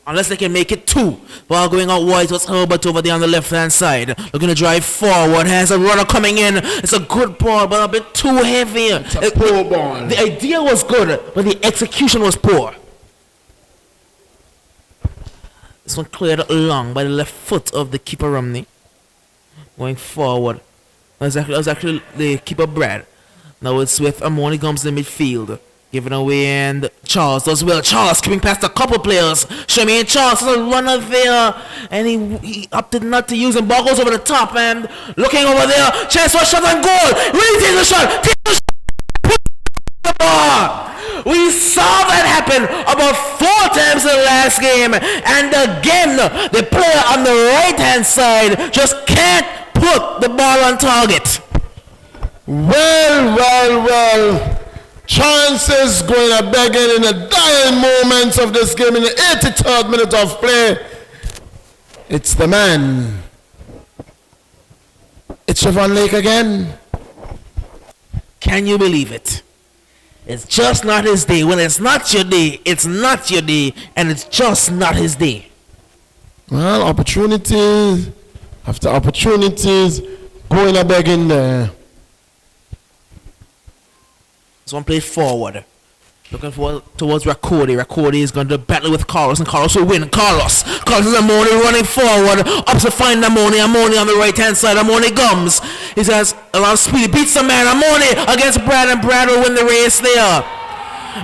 Unless they can make it 2. Ball going out wide towards Herbert over there on the left-hand side. Looking to drive forward. Has a runner coming in. It's a good ball, but a bit too heavy. It's a poor ball. The idea was good, but the execution was poor. This one cleared along by the left foot of the keeper Romney. Going forward. That was actually the keeper Brad. Now it's with Amoni Gums in the midfield. Giving away, and Charles does well. Charles keeping past a couple players. Shemi and Charles is a runner there, and he opted not to use him. Ball goes over the top, and looking over there, chance for a shot on goal. Really take the shot. Take the shot. Put the ball. We saw that happen about 4 times in the last game, and again the player on the right hand side just can't put the ball on target. Well. Chances going a begging in the dying moments of this game in the 83rd minute of play. It's the man. It's Siobhan Lake again. Can you believe it? It's just not his day. When it's not your day, it's not your day, and it's just not his day. Well, opportunities after opportunities going a begging there. This one played forward. Looking towards Rakodi. Rakodi is going to battle with Carlos, and Carlos will win. Carlos is Amoni running forward. Up to find Amoni. Amoni on the right hand side. Amoni gums. He says around speed. He beats the man. Amoni against Brad, and Brad will win the race there.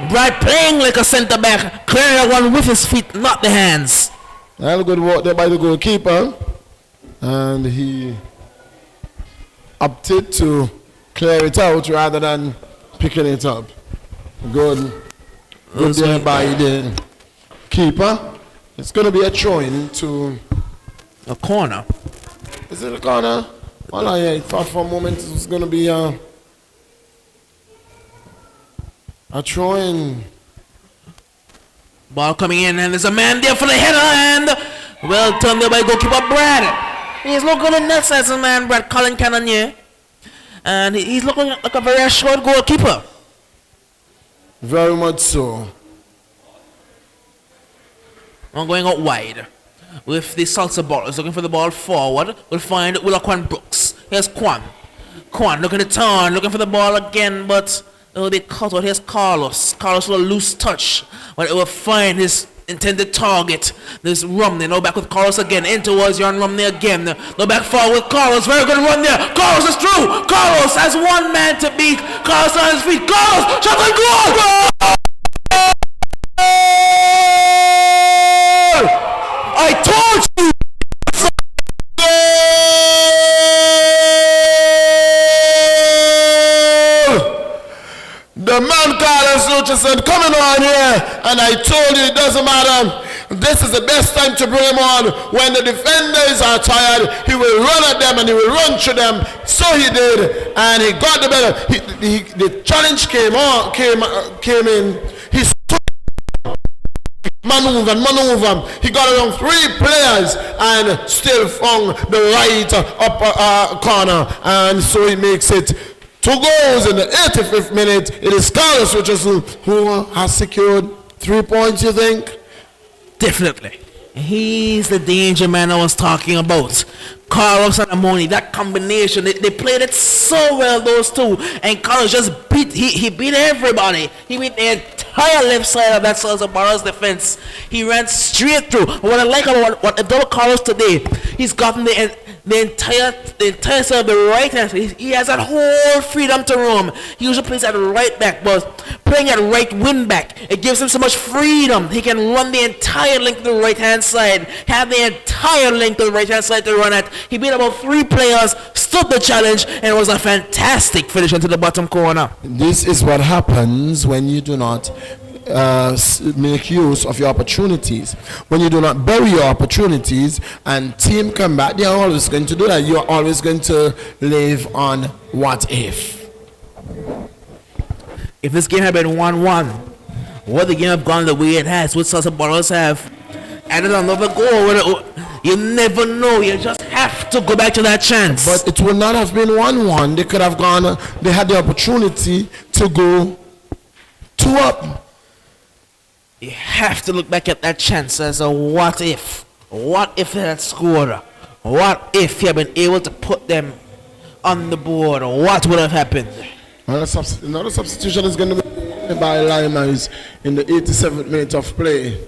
Brad playing like a centre back. Clearing that one with his feet, not the hands. Well, good work there by the goalkeeper. And he opted to clear it out rather than picking it up. Good there by the keeper. It's going to be a throw-in to a corner. Is it a corner? Well, I thought for a moment it was going to be a throw-in. Ball coming in, and there's a man there for the header, and well turned there by goalkeeper Brad. He's looking at net as a man, Brad Colin Cannonier. And he's looking like a very short goalkeeper. Very much so. I'm going out wide with the Salsa ball. He's looking for the ball forward. We'll find Quan Brooks. Here's Quan. Quan looking to turn, looking for the ball again, but it will be cut out. Here's Carlos. Carlos with a loose touch, but it will find his intended target. This Romney, no back with Carlos again, in towards Jan Romney again. No back forward with Carlos, very good run there. Carlos is through. Carlos has one man to beat. Carlos on his feet. Carlos, shot on goal! I told you. The man Carlos Richardson coming on here, and I told you it doesn't matter. This is the best time to bring him on. When the defenders are tired, he will run at them and he will run through them. So he did, and he got the better. The challenge came in. He maneuver. He got around 3 players and still found the right upper corner, and so he makes it 2 goals in the 85th minute. It is Carlos Richardson who has secured 3 points, you think? Definitely. He's the danger man I was talking about. Carlos and Amoni, that combination, they played it so well, those two. And Carlos just he beat everybody. He beat the entire left side of that Salsa Barra's defense. He ran straight through. What I like about what they've done with Carlos today, he's gotten the entire side of the right hand. He has that whole freedom to roam. He usually plays at right back, but playing at right wing back, it gives him so much freedom. He can run the entire length of the right hand side, have the entire length of the right hand side to run at. He beat about 3 players, stood the challenge, and it was a fantastic finish into the bottom corner. This is what happens when you do not make use of your opportunities. When you do not bury your opportunities and team come back, they are always going to do that. You are always going to live on what if. If this game had been 1-1, would the game have gone the way it has? Would Salsa Barras have added another goal? You never know. You just have to go back to that chance. But it would not have been 1-1. They could have gone, they had the opportunity to go 2-up. You have to look back at that chance as a what if. What if they had scored? What if you had been able to put them on the board? What would have happened? Another substitution is going to be by Lymers in the 87th minute of play.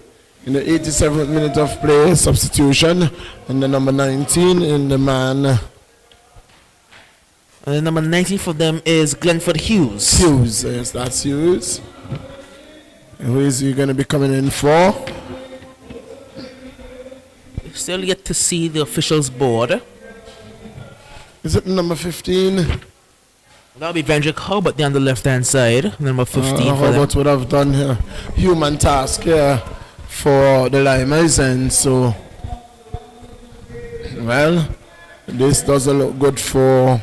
In the 87th minute of play, substitution, and the number 19 in the man. And the number 19 for them is Glenford Hughes. Hughes, yes, that's Hughes. Who is he going to be coming in for? Still yet to see the officials' board. Is it number 15? That'll be Vendrick Hobart on the left-hand side. Number 15 for Hobart them. would have done here human task here for the Lymers, and so, well, this doesn't look good for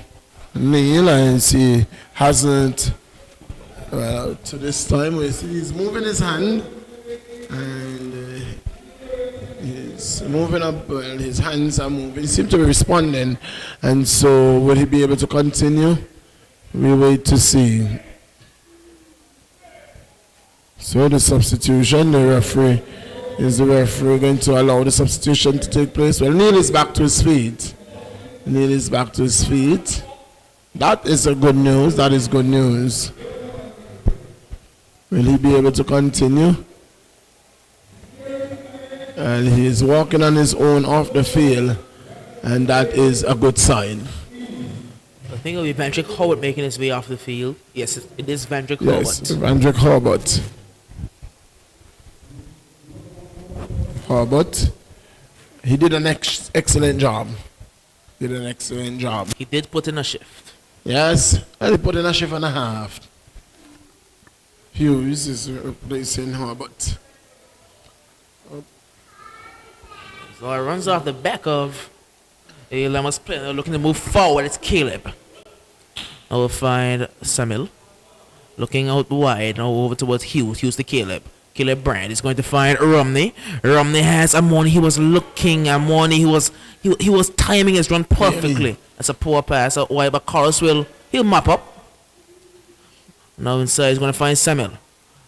Neil, and he hasn't, well, to this time we see he's moving his hand, and he's moving up, well, his hands are moving, he seems to be responding, and so will he be able to continue? We wait to see. So the substitution, the referee, is the referee going to allow the substitution to take place? Well, Neil is back to his feet. Neil is back to his feet. That is a good news. That is good news. Will he be able to continue? And he is walking on his own off the field, and that is a good sign. I think it'll be Vendrick Hobart making his way off the field. Yes, it is Vendrick Yes, Hobart. Vendrick Hobart. Hobart. He did an excellent job. He did put in a shift. Yes, and he put in a shift and a half. Hughes is replacing Hobart. So it runs off the back of a Lymers player looking to move forward. It's Caleb. Now we'll find Samuel looking out wide. Now over towards Hughes. Hughes to Caleb. Caleb Brand is going to find Romney. Romney has Amoni. He was looking. Amoni. He was timing his run perfectly. Really? That's a poor pass out wide, but Carlos he'll mop up. Now inside he's going to find Samuel.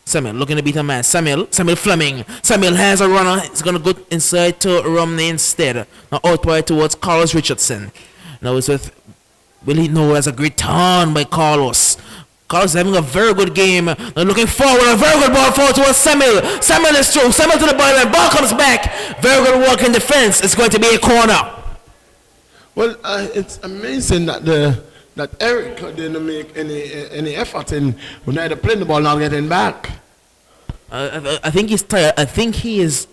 Samuel looking to beat a man. Samuel Fleming. Samuel has a runner. He's going to go inside to Romney instead. Now out wide towards Carlos Richardson. Now it's with Willie. No, that's a great turn by Carlos. Carlos is having a very good game. They're looking forward. A very good ball forward towards Samuel. Samuel is through. Samuel to the ball and ball comes back. Very good work in defense. It's going to be a corner. Well, it's amazing that Eric didn't make any effort in when they're playing the ball, not getting back. I think he's tired. I think he is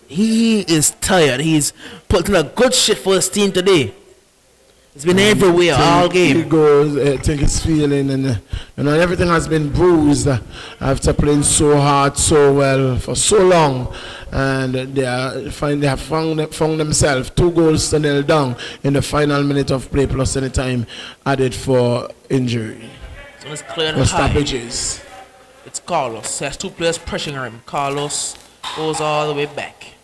tired. He's put in a good shit for his team today. It's been everywhere all game. He goes, I think he's feeling, and everything has been bruised after playing so hard, so well for so long, and they have found themselves 2-0 down in the final minute of play plus any time added for injury. So it's clear for stoppages. It's Carlos. He has two players pressuring him. Carlos goes all the way back.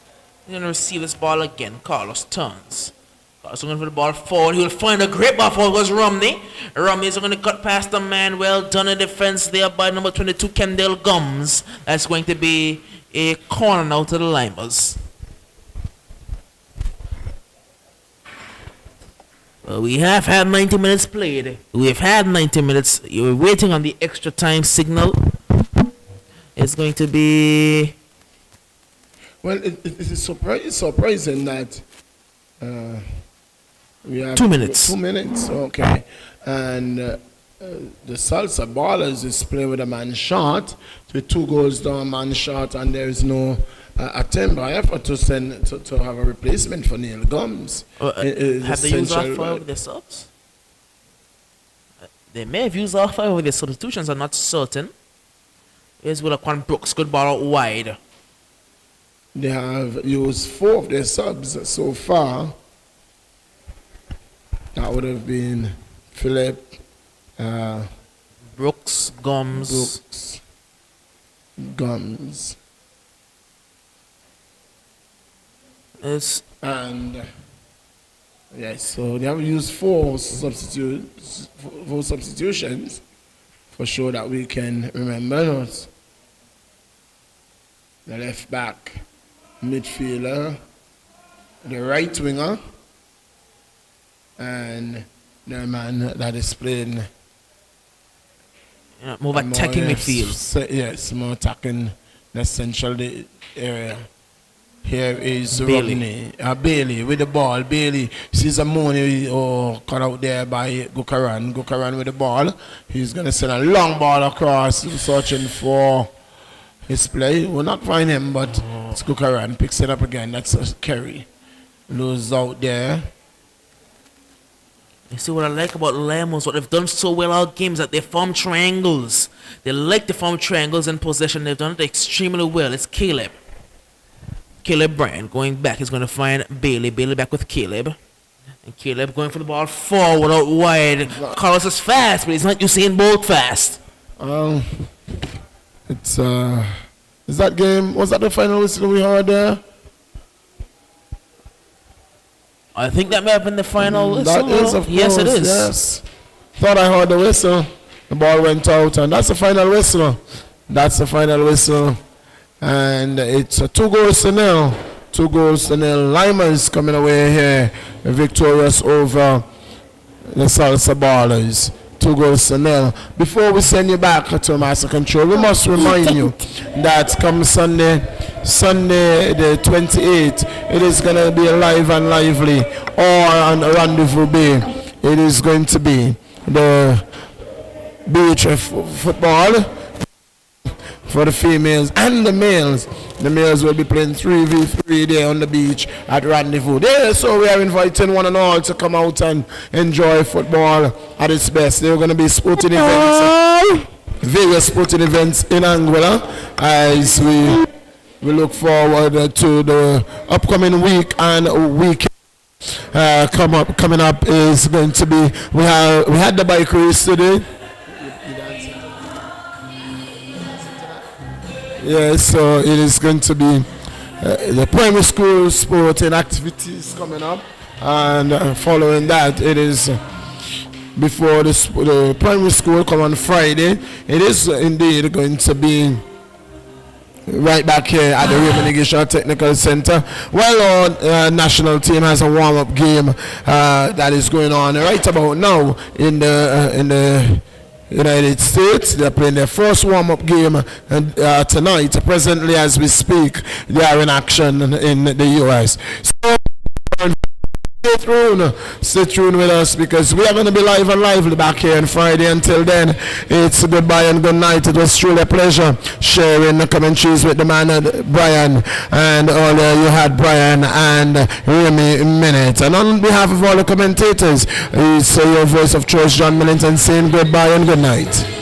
He's going to receive this ball again. Carlos turns. Carlos going for the ball forward. He will find a great ball forward. Goes Romney. Romney is going to cut past the man. Well done in defense there by number 22, Kendall Gums. That's going to be a corner now to the Lymers. Well, we have had 90 minutes played. We've had 90 minutes. You're waiting on the extra time signal. It's going to be... Well, it is surprising that we have 2 minutes. 2 minutes, okay. And the Salsa Ballers is playing with a man short, with 2 goals down, man short, and there is no attempt by effort to have a replacement for Neil Gums. Have they used all 5 of their subs? They may have used all 5 of their substitutions. I'm not certain. Here's Willaquan Brooks. Good ball out wide. They have used 4 of their subs so far. That would have been Philip, Brooks, Gums. And yes, so they have used 4 substitutions for sure that we can remember those. The left back, midfielder, the right winger, and the man that is playing more attacking midfield. Yes, more attacking the central area. Here is Bailey. Bailey with the ball. Bailey sees a money cut out there by Gukaran. Gukaran with the ball. He's going to send a long ball across, searching for his play. We'll not find him, but it's Gukaran. Picks it up again. That's a carry. Loses out there. You see what I like about Lymers, what they've done so well all games, that they form triangles. They like to form triangles in possession. They've done it extremely well. It's Caleb Bryant going back. He's going to find Bailey. Bailey back with Caleb. And Caleb going for the ball forward out wide. Carlos is fast, but he's not Usain Bolt fast. Is that game, was that the final whistle we heard there? I think that may have been the final whistle. That is, of course. Yes, it is. Yes. Thought I heard the whistle. The ball went out, and that's the final whistle. And it's 2-0. 2-0. Lymers coming away here victorious over the Salsa Ballers. 2-0. Before we send you back to Master Control, we must remind you that come Sunday the 28th, it is going to be alive and lively, or on Rendezvous Bay. It is going to be the beach football for the females and the males. The males will be playing 3v3 there on the beach at Rendezvous. There, so we are inviting one and all to come out and enjoy football at its best. There are going to be sporting events, various sporting events in Anguilla, as we look forward to the upcoming week and weekend. Coming up is going to be, we had the bike race today. Yes, so it is going to be the primary school sporting activities coming up, and following that, it is before the primary school come on Friday. It is indeed going to be right back here at the Raymond Irrigation Technical Center. Well, our national team has a warm-up game that is going on right about now in the United States. They're playing their first warm-up game and, tonight. Presently, as we speak, they are in action in the US. So, stay tuned with us because we are going to be live and lively back here on Friday. Until then, it's goodbye and good night. It was truly a pleasure sharing the commentaries with the man Brian, and earlier you had Brian and Remy Minute. And on behalf of all the commentators, it's your voice of choice, John Millington, saying goodbye and good night.